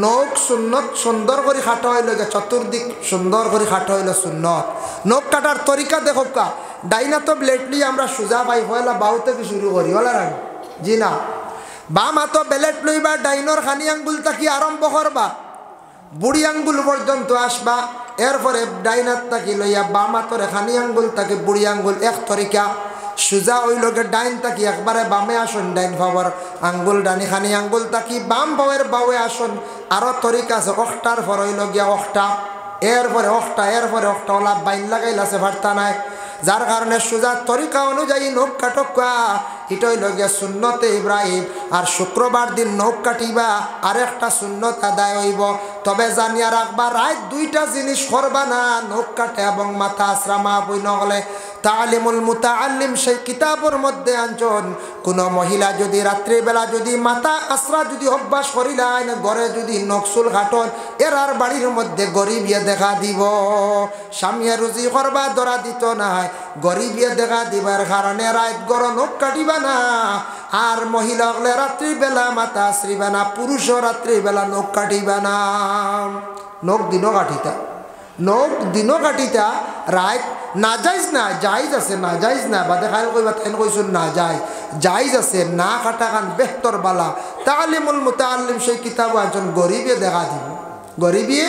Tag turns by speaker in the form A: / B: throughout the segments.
A: নখ সুন্নত সুন্দর করে কাটা হইল, চতুর্দিক সুন্দর করে কাটা হইল সুন্নত। নখ কাটার তরিকা দেখো কা, ডাইনা তো ব্লেডলি আমরা সোজা পাই হইলা বাউ থেকে শুরু করি হলা রান জি না, বাম হাত ব্লেড লইবা ডাইনর খানি আঙ্গুল তাকি আরম্ভ করবা বুড়ি আঙ্গুল পর্যন্ত আসবা, এরপরে ডাইনার তাকি লইয়া বাম হাতরে খানি আঙ্গুল তাকে বুড়ি আঙ্গুল এক তরিকা। সোজা হইল গে ডাইন তাকি একবারে বামে আসুন, ডাইন পাওয়ার আঙ্গুল ডানি খানি আঙ্গুল তাকি বাম পাওয়ার বাউে আসুন। আরো তরিকা আছে, অষ্টার পর হইল গিয়া অষ্টা, এরপরে অষ্টা, এরপরে অষ্টা ওলা বাইন লাগাইলাছে ভার্তা নাই, যার কারণে সোজা তরিকা অনুযায়ী নখ কাটকা। এটা হইল গিয়া সুন্নতে ইব্রাহিম। আর শুক্রবার দিন নখ কাটিবা আরেকটা সুন্নত আদায় হইব। তবে জানিয়া রাখবা রাত দুইটা জিনিস করবা না, নখ কাটে এবং মাথা আশ্রামা বই নহলে তালিমুল মুতাআল্লিম সেই কিতাবের মধ্যে আনছেন, কোনো মহিলা যদি রাত্রিবেলা যদি মাথা আশ্রা যদি অভ্যাস করিলেন, ঘরে যদি নকশুল ঘাটন এরার বাড়ির মধ্যে গরিবিয়ে দেখা দিব। স্বামীয়ে রুজি করবা ধরা দিত না, গরিবিয়ে দেখা দিবার কারণে রাত গর নখ কাটিবা না। আর মহিলা হলে রাত্রিবেলা মাথা আশ্রিবা না, পুরুষও রাত্রিবেলা নখ কাটিবা না। নখ দিনও কাটিতা, নখ দিনও কাটিতা, রাত না যাইজ না, জাইজ আছে না যাইজ না, বাদে খাই কইবা তাই কইছুন না যাই জাইজ আছে, না কাটা খান বেহতর বালা। তালিমুল মুতাআল্লিম সেই কিতাব একজন গরিবে দেখা দিব, গরিবিয়ে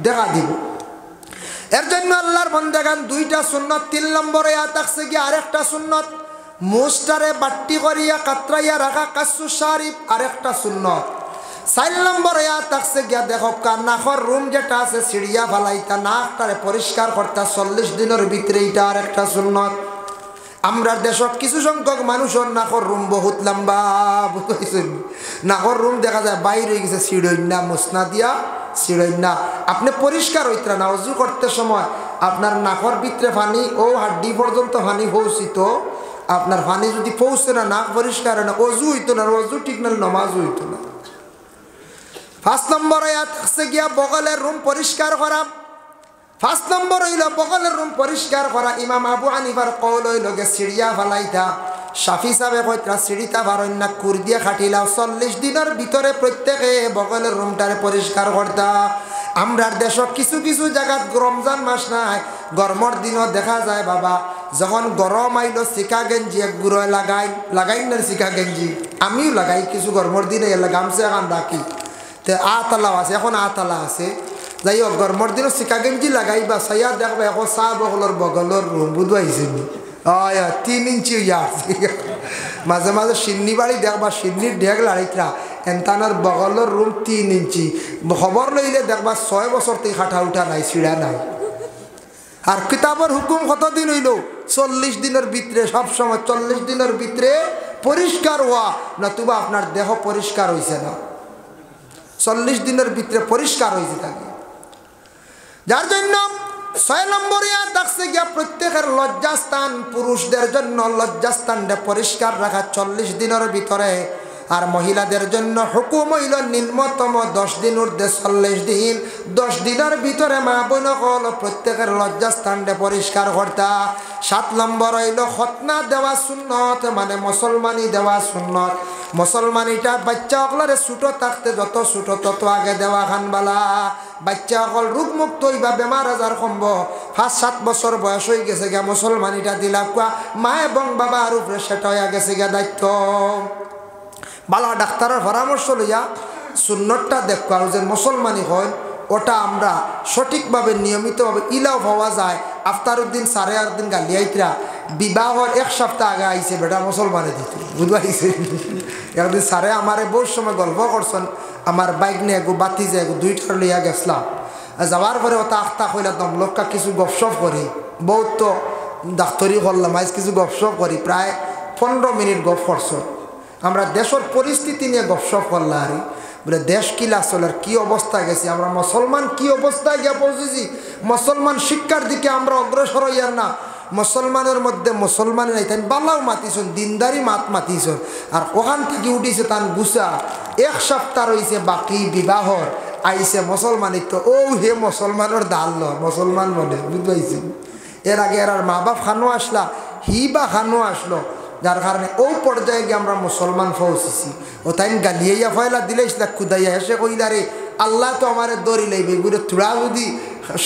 A: দেখা দিব। এর জন্য আল্লাহর বান্দাগান দুইটা সুন্নত। 3 নম্বরে থাকছে কি আরেকটা সুন্নত, মুস্তারে বাট্টি করিয়া কাতরাইয়া রাখা কাসু শারিফ আরেকটা সুন্নত। 4 নম্বরে থাকছে গিয়া দেখো নাকর রুম যেটা আছে সিঁড়িয়া ফালাইতা নাকটারে পরিষ্কার করতা 40 দিনের ভিতরে, এটা আরেকটা সুন্নত। আমরা দেশত কিছু সংখ্যক মানুষের নাকর রুম বহুত লম্বা, বুঝতেছেন, নাকর রুম দেখা যায় বাইরে হয়ে গেছে, সিঁড়ইনা মুসনা দিয়া সিঁড়ইনা। আপনি পরিষ্কার হইতা না, অজু করতে সময় আপনার নাকর ভিতরে পানি ও হাড্ডি পর্যন্ত পানি পৌঁছিত, আপনার পানি যদি পৌঁছে না নাক পরিষ্কার হয় না, অজু হইতো না, অজু ঠিক না, নমাজ হইতো না। 5 নম্বরে থাকছে গিয়া বগলের রুম পরিষ্কার করা। 5 নম্বর হইল বগলের রুম পরিষ্কার করা। ইমাম আবু হানিফার কওল হইল গে সিঁড়িয়া ফালাইতা, শাফি সাহেব কইতা সিঁড়িতা ভারন্না কুর দিয়ে খাটিলাও, 40 দিনের ভিতরে প্রত্যেকে বগলের রুমটারে পরিষ্কার করতা। আমরার দেশত কিছু কিছু জায়গাত রমজান মাস নাই, গরমের দিনও দেখা যায় বাবা যখন গরম আইলো শিকা গেঞ্জি এক গুঁড়ো লাগাই না শিকা গেঞ্জি, আমিও লাগাই কিছু গরমের দিনে এলে গামছা এখন রাখি, তো আতালাও আছে, এখন আতালা আছে। যাই হোক গরমের দিনও শিকা গেঞ্জি লাগাইবা, সাইয়া দেখবা এখন চাহ বগলের বগলের রুম বুধবাইছে 3 ইঞ্চি মাঝে মাঝে সিন্নি বাড়ি দেখবা, সিন্নির ঢেক লাড়িতরা এনতানোর বগলের রুম 3 ইঞ্চি। খবর লইলে দেখবা 6 বছর থেকে খাটা উঠা নাই, ছিঁড়া নাই। আর কিতাবের হুকুম কতদিন হইল? 40 দিনের ভিতরে, সবসময় 40 দিনের ভিতরে পরিষ্কার হওয়া, নতুবা আপনার দেহ পরিষ্কার হয়েছে না, 40 দিনের ভিতরে পরিষ্কার হয়েছে থাকে। যার জন্য 6 নম্বরে থাকছে গিয়া প্রত্যেকের লজ্জাস্থান, পুরুষদের জন্য লজ্জাস্থানটা পরিষ্কার রাখা 40 দিনের ভিতরে। আর মহিলাদের জন্য হুকুম হইল নিম্নতম 10 দিন, ঊর্ধ্বে 40 দিন। 10 দিনের ভিতরে মা বোন হল প্রত্যেকের লজ্জাস্থানটা পরিষ্কার করতা। 7 নম্বর হইল খতনা দেওয়া সুন্নত, মানে মুসলমানি দেওয়া সুন্নত। মুসলমানিটা বাচ্চা সকলের ছোটো থাকতে যত ছোটো তত আগে দেওয়া খানবালা। বাচ্চা সকল রোগমুক্ত হইবা, বেমার আজার কমব। 5-7 বছর বয়স হয়ে গেছে গিয়া মুসলমানিটা দিলা কুয়া মা এবং বাবার উপরে সেটা হয়ে গেছে গিয়া দায়িত্ব। বালা ডাক্তারের পরামর্শ লইয়া সুন্নতটা দেখবা যে মুসলমানি হয়, ওটা আমরা সঠিকভাবে নিয়মিতভাবে ইলাও পাওয়া যায়। আফতারুদ্দিন 8.5 দিন গালিয়াইতরা বিবাহর 1 সপ্তাহ আগে আইছে বেটা মুসলমানে দিত, বুঝবাইছে। একদিন স্যারে আমারে বহু সময় গল্প করছেন, আমার বাইক নিয়ে বাতি যায় 2টা লইয়া গেছিলাম। যাওয়ার পরে ওটা আখতা কইলাম লোকটা কিছু গপসপ করি, বহুত তো ডাক্তারি করলাম, আজ কিছু গপসপ করি, প্রায় 15 মিনিট গপ করছ। আমরা দেশের পরিস্থিতি নিয়ে গপসপ করলাম, আরে বলে দেশ কিলা চলার কি অবস্থায় গেছি আমরা, মুসলমান কি অবস্থায় গিয়ে পৌঁছেছি। মুসলমান শিক্ষার দিকে আমরা অগ্রসর হইয়ার না, মুসলমানের মধ্যে মুসলমান নাই, তাই বালাও মাতিছেন, দিনদারি মাতিছেন। আর ওখান থেকে উঠিছে তান গুছা 1 সপ্তাহ রয়েছে বাকি বিবাহর, আইসে মুসলমানিত ও হে মুসলমানের দাল মুসলমান বলে, বুঝতে। এর আগে এর মা বাপ খানো আসলা, হি বা খানো আসলো, যার কারণে ও পর্যায়ে গিয়ে আমরা মুসলমান পৌঁছেছি। ও তাই গালিয়াইয়া ফয়লা দিলে খুদাইয়া এসে কইলা রে আল্লাহ তো আমার দড়ি লাইবে এগুলো তোরা যদি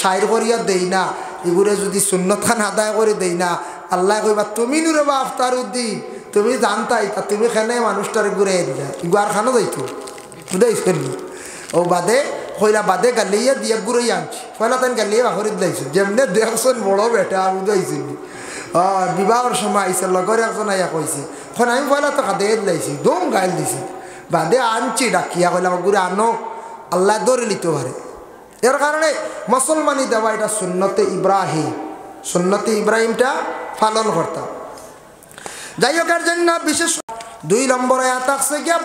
A: সাইর করিয়া দেই না এগুলো যদি সুন্নত খান আদায় করে দেই না আল্লাহ কইবা তুমি নুরে বা আফতারউদ্দিন তুমি জানতাই তা তুমি খেনে মানুষটার ঘুরে দিলা ইগুয়ার খানো যাইতো বুঝাইছেন ও বাদে কইলা বাদে গালিয়া দিয়ে ঘুরাই আনছি পয়লা তাই গালিয়ে বাহরি দিলাইছো যেমনি দেখছেন বড় বেটা বুঝাইছি বিবাহর সময় আইসে লগর একজন আইয়া কইছে এখন আমি পয়লা তো কাঁদে দিলাইছি দম গাইল দিছি বাদে আনছি ডাকিয়া কইলাম ঘুরে আনো আল্লাহ ধরে নিতে পারে এর কারণে মুসলমানি দেওয়া এটা সুন্নতে ইব্রাহিমটা পালন করতাম যাই হোক এর জন্য বিশেষ 2 নম্বর আয়াত আছে গিয়া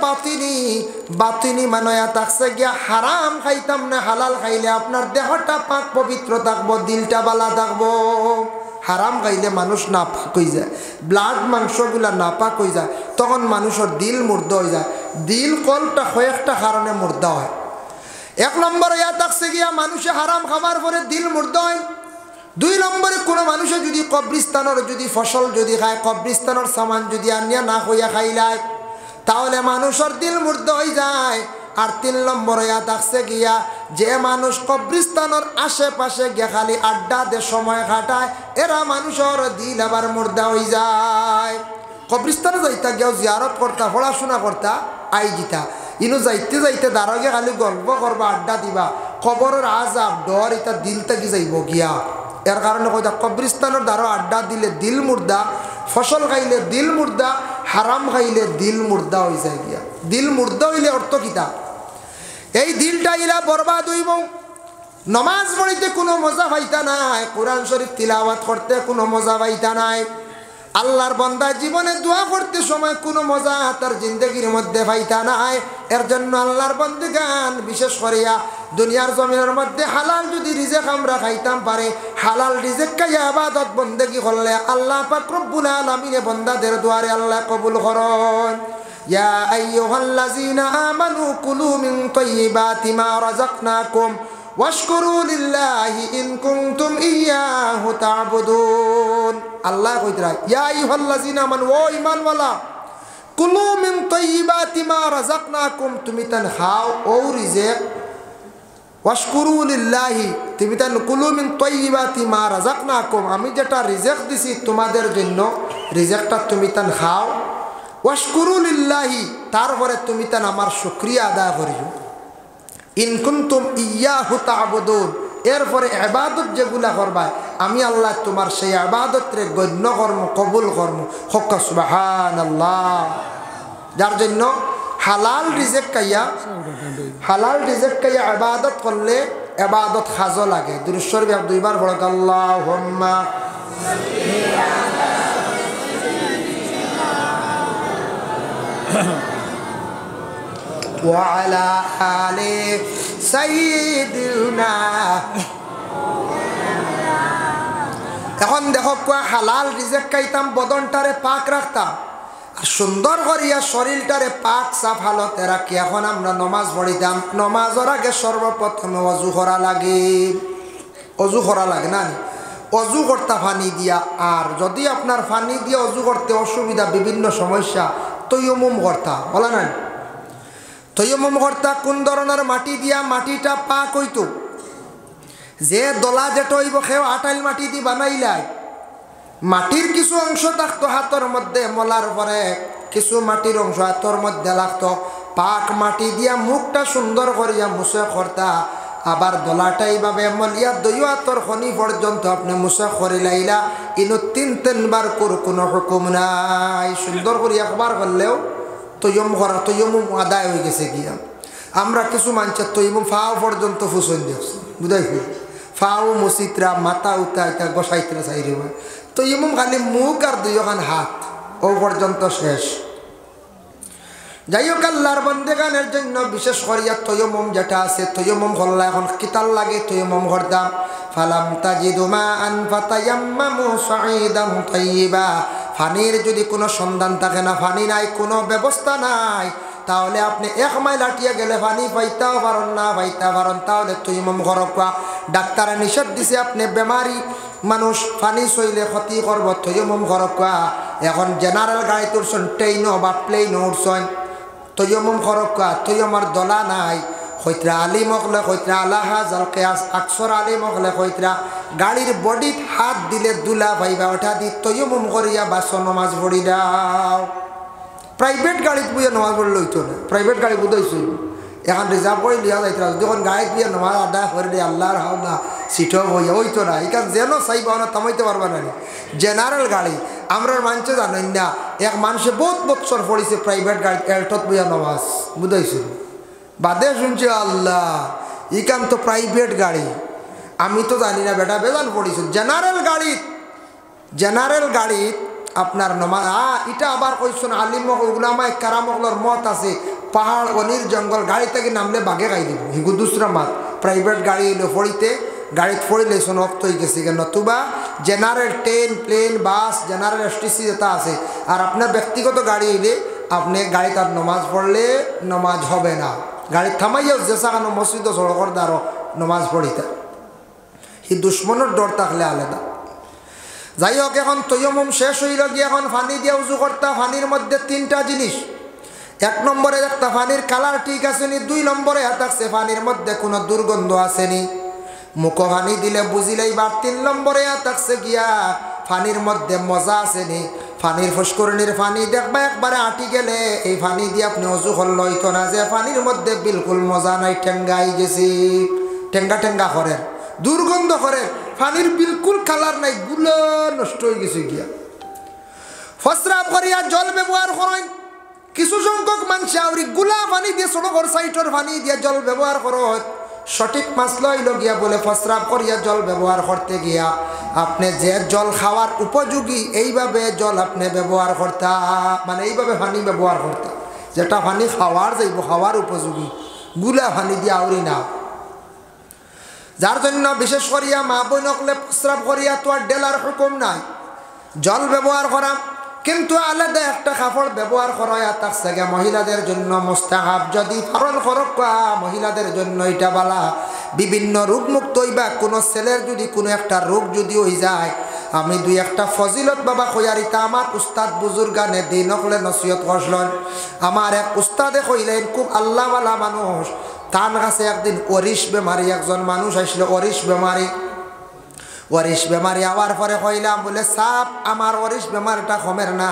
A: বাতিনি মানে আয়াত আছে গিয়া হারাম খাইতাম না হালাল খাইলে আপনার দেহটা পাক পবিত্র থাকবো দিলটা বালা থাকবো হারাম খাইলে মানুষ নাপাক হয়ে যায় ব্লাড মাংসগুলা নাপাক হয়ে যায় তখন মানুষের দিল মুর্দা হয়ে যায় দিল কলটা কয়েকটা কারণে মুর্দা হয় 1 নম্বর আয়াত আছে গিয়া মানুষে হারাম খাবার পরে দিল মুর্দা হয় 2 নম্বরে কোনো মানুষে যদি কবরিস্তানের যদি ফসল যদি খায় কবরিস্তানের সামান যদি আনিয়া না হইয়া খাইলায় তাহলে মানুষের দিল মুর্দা হয়ে যায় আর 3 নম্বর আয়াত আছে গিয়া যে মানুষ কবরিস্তানের আশেপাশে গিয়া খালি আড্ডা দে সময় কাটায় এরা মানুষের দিল আবার মুর্দা হয়ে যায় কবরিস্তানে যাইতা গিয়া জিয়ারত করতা পড়াশোনা করতা আই জিতা ইনু যাইতে যাইতে দাঁড়াগে খালি গল্প করবা আড্ডা দিবা কবরের আজাব ডর এটা দিল থেকে যাইব গিয়া এর কারণে কইতা কবরিস্তানের দ্বারা আড্ডা দিলে দিল মুর্দা ফসল খাইলে দিল মুর্দা হারাম খাইলে দিল মুর্দা হয়ে যায় গিয়া দিল মুর্দা হইলে অর্থ কিতা এই দিলটা ইলা বরবাদ হইব নমাজ পড়িতে কোনো মজা পাইতা নাই কোরআন শরীফ তিলাওয়াত করতে কোনো মজা পাইতা নাই আল্লাহর বান্দা জীবনে দোয়া করতে সময় কোনো মজা তার জিন্দগির মধ্যে পাইতা নাই এর জন্য আল্লাহর বান্দাগান বিশেষ করিয়া দুনিয়ার জমিনের মধ্যে হালাল যদি রিজিক আমরা খাইতাম পারে হালাল রিজিক খাইয়া ইবাদত বন্দেগি করলে আল্লাহ পাক রব্বুল আলামিন বান্দাদের দুয়ারে আল্লাহ কবুল করেন ইয়া আইয়ুহাল্লাযীনা আমানু কুলু মিন তাইয়্যিবাতি মা রাযাকনাকুম ওয়াশকুরু লিল্লাহি ইন কুনতুম ইয়্যাহু তা'বুদুন আল্লাহ কইতরা ইয়া আইয়ুহাল্লাযীনা আমানু ও ঈমানওয়ালা কুলু মিন তাইয়্যিবাতি মা রাযাকনাকুম তুমি তান খাও ও রিজিক ওয়াশকুরু লিল্লাহি তুমি তান কুলু মিন তাইয়্যিবাতি মা রাযাকনাকুম আমি যেটা রিজিক দিছি তোমাদের জন্য রিজিকটা তুমি তান খাও ওয়াশকুরু লিল্লাহি তারপরে তুমি তান আমার শুকরিয়া আদায় করিও ইন কুনতুম ইয়্যাহু তা'বুদুন এরপরে ইবাদত যেগুলা করবা আমি আল্লাহ তোমার সেই ইবাদতরে গণ্য কর্ম কবুল কর্ম হক সুবহানাল্লাহ যার জন্য হালাল রিজিক খাইয়া ইবাদত করলে ইবাদত খাজো লাগে দুরূদ শরীফ 2 বার পড়ক আল্লাহুম্মা وعلى آل سيدنا এখন দেখো হালাল রিজিক খাইতাম বদনটারে পাক রাখতাম আর সুন্দর করিয়া শরীরটারে পাক সাফ হালতে রাখি এখন আমরা নমাজ পড়িতাম নমাজের আগে সর্বপ্রথমে অজু করা লাগে না অজু করতা পানি দিয়া আর যদি আপনার পানি দিয়া অজু করতে অসুবিধা বিভিন্ন সমস্যা তৈয়মুম করতা বলা নাই তৈয়মুম করতা কোন ধরনের মাটি দিয়া মাটিটা পাক হইতো যে দলা যেটা হইব সেও আটাইল মাটি দি বানাইলাই মাটির কিছু অংশ থাকতো হাতের মধ্যে মলার পরে কিছু মাটির অংশ হাতের মধ্যে লাগতো পাক মাটি দিয়া মুখটা সুন্দর করিয়া মুছে করতা আবার দলাটা এইভাবে মলিয়া দইও হাতর খনি পর্যন্ত আপনি মুছে করে লাইলা ইনো 3-3 বার কোনো হুকুম নাই সুন্দর করে একবার করলেও তৈয়মুম আদায় হয়ে গেছে গিয়া আমরা কিছু মানুষের তৈয়মুম ফাও পর্যন্ত ফুসন দিয়েছি বুঝাইছি ফাও মসিতরা মাথা উঠা এটা গোসাইতরা চাইরে তৈয়মুম খালি মুখ আর 2খান হাত ও পর্যন্ত শেষ যাই হোক আল্লাহর বান্দাগানের জন্য বিশেষ করিয়া তৈয়মুম যেটা আছে তৈয়মুম করলে এখন কিতাল লাগে তৈয়মুম করতাম ফালাম তাজিদু মাআন ফাতায়াম্মামু সাঈদান তাইয়্যিবা পানির যদি কোনো সন্ধান থাকে না পানি নাই কোনো ব্যবস্থা নাই তাহলে আপনি 1 মাইল হাঁটিয়া গেলে পানি পাইতেও পারেন না তাহলে তৈয়মুম করবা ডাক্তারে নিষেধ দিছে আপনি বেমারি মানুষ পানি সইলে ক্ষতি করব তৈয়মুম করবা এখন জেনারেল গাড়িতে উঠছেন ট্রেনও বা প্লেনও উঠছেন তৈয়মুম করবা তৈয়মার দলা নাই খৈত্রা আলিম হকলে খৈত্রা আলাহা জালকে আকসর আলিম হকলে খৈত্রা গাড়ির বডিত হাত দিলে দুলা পাইবা ওঠা দি তৈমুম করিয়া বাসন নমাজ পড়ি দাও। প্রাইভেট গাড়িত বুঝে নমাজ পড়লে হইতো না, প্রাইভেট গাড়ি বুঝাইছিল এখন রিজার্ভ করে লিয়া যাইতো যখন গাড়িত বিয়ে নমাজ আদায় করে দিয়ে আল্লাহর হাওলা সিটও বইয়া হইতো না। এখান যেন চাইবা না থামাইতে পারবা না। জেনারেল গাড়ি আমরা মানুষে জানেন না, এক মানুষে বহুত বছর পড়েছে প্রাইভেট গাড়ি এল্টত বইয়া নমাজ বুঝাইছিল, বাদে শুনছে আল্লাহ ইকান তো প্রাইভেট গাড়ি, আমি তো জানি না বেটা বেজান পড়েছিল। জেনারেল গাড়িত আপনার নমাজ এটা আবার কইছেন আলিম উলামা কারামগলর মত আছে পাহাড় অনির জঙ্গল গাড়ি থেকে নামলে বাঘে খাই দিব হিগু দুসরা মাত। প্রাইভেট গাড়ি এলো পড়িতে গাড়িত পড়িলে শোনক্ত হয়ে গেছে নতুবা জেনারেল ট্রেন প্লেন বাস জেনারেল এসটিসি যেটা আছে আর আপনার ব্যক্তিগত গাড়ি এলে আপনি গাড়ি তার নমাজ পড়লে নমাজ হবে না। গাড়ি থামাইয়াও যেসানো মসজিদ সড়কর দ্বারা নমাজ পড়িতে হি দুশ্মনের ডর থাকলে আলাদা। যাই হোক এখন তৈমুম শেষ হইল গিয়ে এখন পানি দিয়ে উজু করতা। পানির মধ্যে তিনটা জিনিস, এক নম্বরে একটা পানির কালার ঠিক আসেনি, 2 নম্বরে থাকছে পানির মধ্যে কোনো দুর্গন্ধ আসেনি, মুখো পানি দিলে বুঝিলেই বা 3 নম্বরে থাকছে গিয়া পানির মধ্যে মজা আসেনি। পানির ফুসকুরনির পানি দেখবা একবারে আটি গেলে এই পানি দিয়ে আপনি অজু করলে হইতো না যে পানির মধ্যে বিলকুল মজা নাই, ঠেঙ্গাই গেছি, ঠেঙ্গা ঠেঙ্গা করেন দুর্গন্ধ করে, পানির বিলকুল কালার নাই, গুলো নষ্ট হয়ে গেছে গিয়া। ফসরাব করিয়া জল ব্যবহার করেন কিছু সংখ্যক মানুষ আউরি গুলা পানি দিয়ে সড়কর সাইটর পানি দিয়ে জল ব্যবহার করো। সঠিক মাসলা হইল গিয়া বলে ফসরাব করিয়া জল ব্যবহার করতে গিয়া আপনি যে জল খাওয়ার উপযোগী এইভাবে জল আপনি ব্যবহার করতা, মানে এইভাবে পানি ব্যবহার করতা যেটা পানি খাওয়ার যাইব খাওয়ার উপযোগী, গুলা পানি দিয়ে আউরি না। যার জন্য বিশেষ করিয়া মা বোন হকলে প্রস্রাব করিয়া তো আর ডেলার হুকুম নাই, জল ব্যবহার করা কিন্তু আলাদা একটা কাপড় ব্যবহার করা থাকছে গিয়া মহিলাদের জন্য মুস্তাহাব। যদি ফারণ খরক মহিলাদের জন্য এটা বালা, বিভিন্ন রোগ মুক্ত হইবা। কোনো ছেলের যদি কোনো একটা রোগ যদি হয়ে যায়, আমি 2-1টা ফজিলত বাবা কইয়ারিতা আমার উস্তাদ বুজুর্গানে দিন হকলে নসিহত করলেন। আমার এক উস্তাদে কইলেন খুব আল্লাহওয়ালা মানুষ, তার কাছে একদিন অরিশ বেমারি একজন মানুষ আসলো, অরিশ বেমারি আওয়ার পরে কইলাম বলে সাপ আমার অরিশ বেমারিটা কমের না,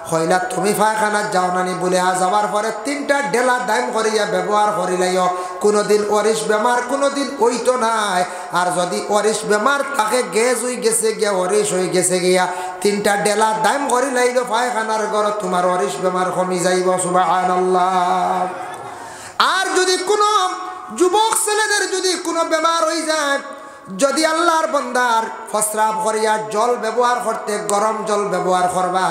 A: কইলা তুমি পায়খানার যাও নানি বলে যাওয়ার পরে 3টা ডেলা দাম করিয়া ব্যবহার করিলাইও, কোনোদিন অরিশ বেমার কোনোদিন ওইতো নাই। আর যদি অরিশ বেমার তাকে গ্যাস হয়ে গেছে গিয়া অরিশ হয়ে গেছে গিয়া 3টা ডেলা দাম করিলাইলো পায়খানার ঘর, তোমার অরিশ বেমার কমি যাইব। সুবহানাল্লাহ। আর যদি কোনো যুবক ছেলেদের যদি কোনো বেমার হয়ে যায়, যদি আল্লাহর বান্দার ফসরাব করিয়া জল ব্যবহার করতে গরম জল ব্যবহার করবা,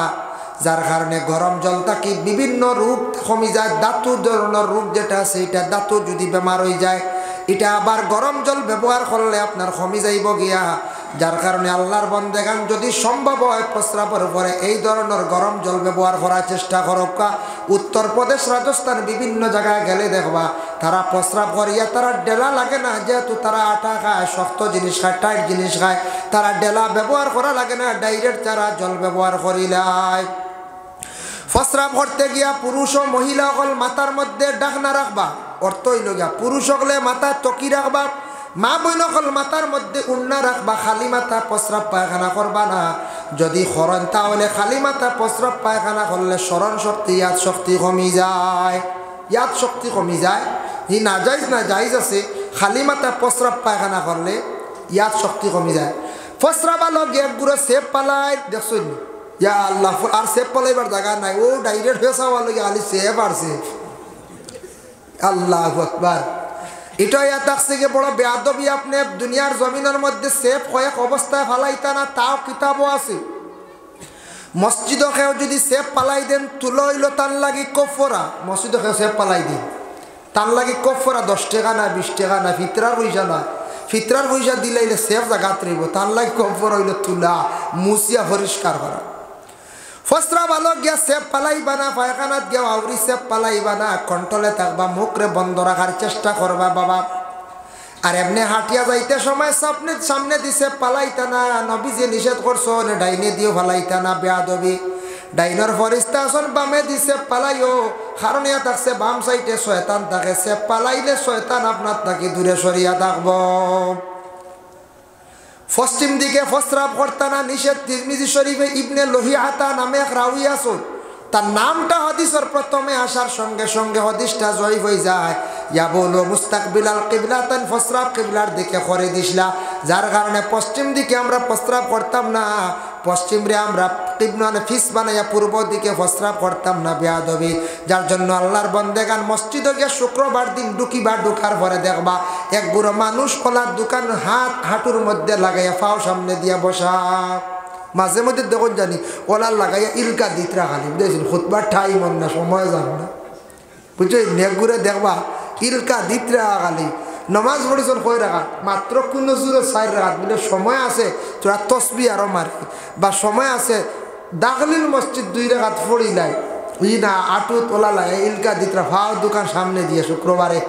A: যার কারণে গরম জল থাকি বিভিন্ন রোগ কমে যায়। দাঁতু ধরনের রোগ যেটা আছে এটা দাঁতু যদি বেমার হয়ে যায়, এটা আবার গরম জল ব্যবহার করলে আপনার কমে যাইব গিয়া। যার কারণে আল্লাহর বান্দাগান যদি সম্ভব হয় প্রস্রাবের পরে এই ধরনের গরম জল ব্যবহার করার চেষ্টা করবা। উত্তরপ্রদেশ রাজস্থান বিভিন্ন জায়গায় গেলে দেখবা তারা প্রস্রাব করিয়া তারা ডেলা লাগে না, যেহেতু তারা আটা খায়, শক্ত জিনিস খায়, টাইট জিনিস খায়, তারা ডেলা ব্যবহার করা লাগে না, ডাইরেক্ট তারা জল ব্যবহার করিলায়। প্রস্রাব করতে গিয়া পুরুষ ও মহিলা সকল মাথার মধ্যে ডাকনা রাখবা, অর্থ হইল গিয়া পুরুষ সকলে মাথায় তকি রাখবা, মা বোন সকল মাথার মধ্যে উন্না রাখবা, খালি মাথা প্রস্রাব পায়খানা করবা না। যদি খরণ তাহলে খালি মাথা প্রস্রাব পায়খানা করলে স্মরণ শক্তি ইয়াদ শক্তি কমি যায়, ইয়াদ শক্তি কমি যায়। ই না যাইজ না যাইজ আছে, খালি মাথা প্রস্রাব পায়খানা করলে ইয়াদ শক্তি কমি যায়। প্রস্রাব আলো গেপ গুঁড়ো সেপ পালায় দেখছেন, ইয়া আল্লাহ আর সেপ পালাইবার জায়গা নাই, ও ডাইরেক্ট হয়ে যাওয়া লাগে আলি সেপ আর সেপ। আল্লাহু আকবার। এটাই থাকছে গিয়ে বড় বেয়াদবি, আপনি দুনিয়ার জমিনের মধ্যে সেফ কয়েক অবস্থায় ফালাইতা না, তাও কিতাবও আছে। মসজিদও খেয়েও যদি সেফ পালাই দেন তুলো হইল তার লাগি কফরা, মসজিদও খেয়েও সেফ পালাই দিন তার লাগি কফরা 10 টাকা না 20 টাকা না, ফিতরার পয়সা না, ফিতরার পয়সা দিলাইলে সেফ জায়গাত রইব, তার লাগি কফরা হইল তুলা মুছিয়া পরিষ্কার করা। ফসরা ভালো গিয়া সেপ পালাইবা না, পায়খানাত গিয়া আউরি সেপ পালাইবা না, কন্ট্রোলে থাকবা, মুখরে বন্ধ রাখার চেষ্টা করবা বাবা। আর এমনি হাঁটিয়া যাইতে সময় সামনে দিছে পালাইতা না, নবী যে নিষেধ করছো ডাইনে দিও ফালাইতা না, বেয়াদবি ডাইনর ফরিস্তা আসন বামে দিছে পালাইও, কারণ ইয়া থাকছে বাম সাইডে শয়তান থাকে, সে পালাইলে শয়তান আপনার তাকে দূরে সরিয়া থাকব। পশ্চিম দিকে প্রস্রাব করতা না নিষেধ। তিরমিজি শরীফে ইবনে লহিয়াতা নামে এক রাউই আছে, তার নামটা হাদিসের প্রথমে আসার সঙ্গে সঙ্গে হাদিসটা জয়ীফ হয়ে যায়। ইয়া বলো মুস্তাকবিলাল কিবলাতান, প্রস্রাব কিবলার দিকে করে দিসলা, যার কারণে পশ্চিম দিকে আমরা প্রস্রাব করতাম না, পশ্চিম রে আমরা কিবলানে ফিস বানাইয়া পূর্ব দিকে প্রস্রাব করতাম না, বেয়াদবি। যার জন্য আল্লাহর বন্দেগান মসজিদে গিয়ে শুক্রবার দিন ঢুকিবা, ঢুকার পরে দেখবা এক বুড়ো মানুষ কলার দোকান হাঁটুর মধ্যে লাগাইয়া ফাও সামনে দিয়া বসা। মাঝে মধ্যে দেখুন জানি ওলার লাগাইয়া ইলকা দিতরা খালি বুঝেছেন, খুতবার ঠাই মন না, সময় যান না, বুঝছো, নেক ঘুরে দেখবা ইলকা দিতরা খালি। নমাজ পড়েছেন কয় রাখাত, মাত্র কোনো জোরে 4 রাখাত, বলে সময় আছে তোরা তসবি আরো মারি, বা সময় আছে দাখলিল মসজিদ 2 রাখাত পড়িলাই, বুঝি না, আটুত ওলা লাগে ইলকা দিতরা ফাও দোকান সামনে দিয়ে শুক্রবারে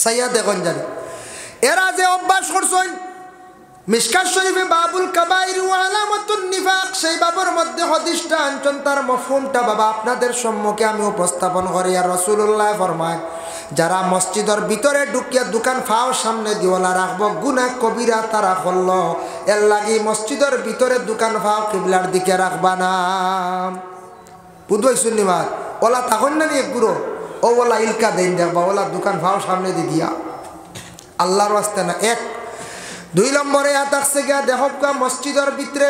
A: সাইয়া দেখুন জানি। এরা যে অভ্যাস করছেন, মিশকাত শরীফে বাবুল কাবাইর ওয়া আলামাতুন নিফাক, সেই বাবুর মধ্যে হাদিসটা আনছেন, তার মফহুমটা বাবা আপনাদের সম্মুখে আমি উপস্থাপন করি। আর রাসূলুল্লাহ ফরমায়, যারা মসজিদের ভিতরে ঢুকিয়া দোকান ফাও সামনে দিওলা রাখবো, গুনাহ কবিরা তারা করল, এর লাগি মসজিদের ভিতরে দোকান ফাও কিবলার দিকে রাখবা না। বুঝবাই শুনিবার ওলা তখন না নিয়ে গুরো ও ওলা ইলকা দেন দেখবা, ওলা দোকান ফাও সামনে দি দিয়া আল্লাহর ওয়াস্তে না। 1 2 নম্বরে আতাকছে গিয়া দেখবা মসজিদের ভিতরে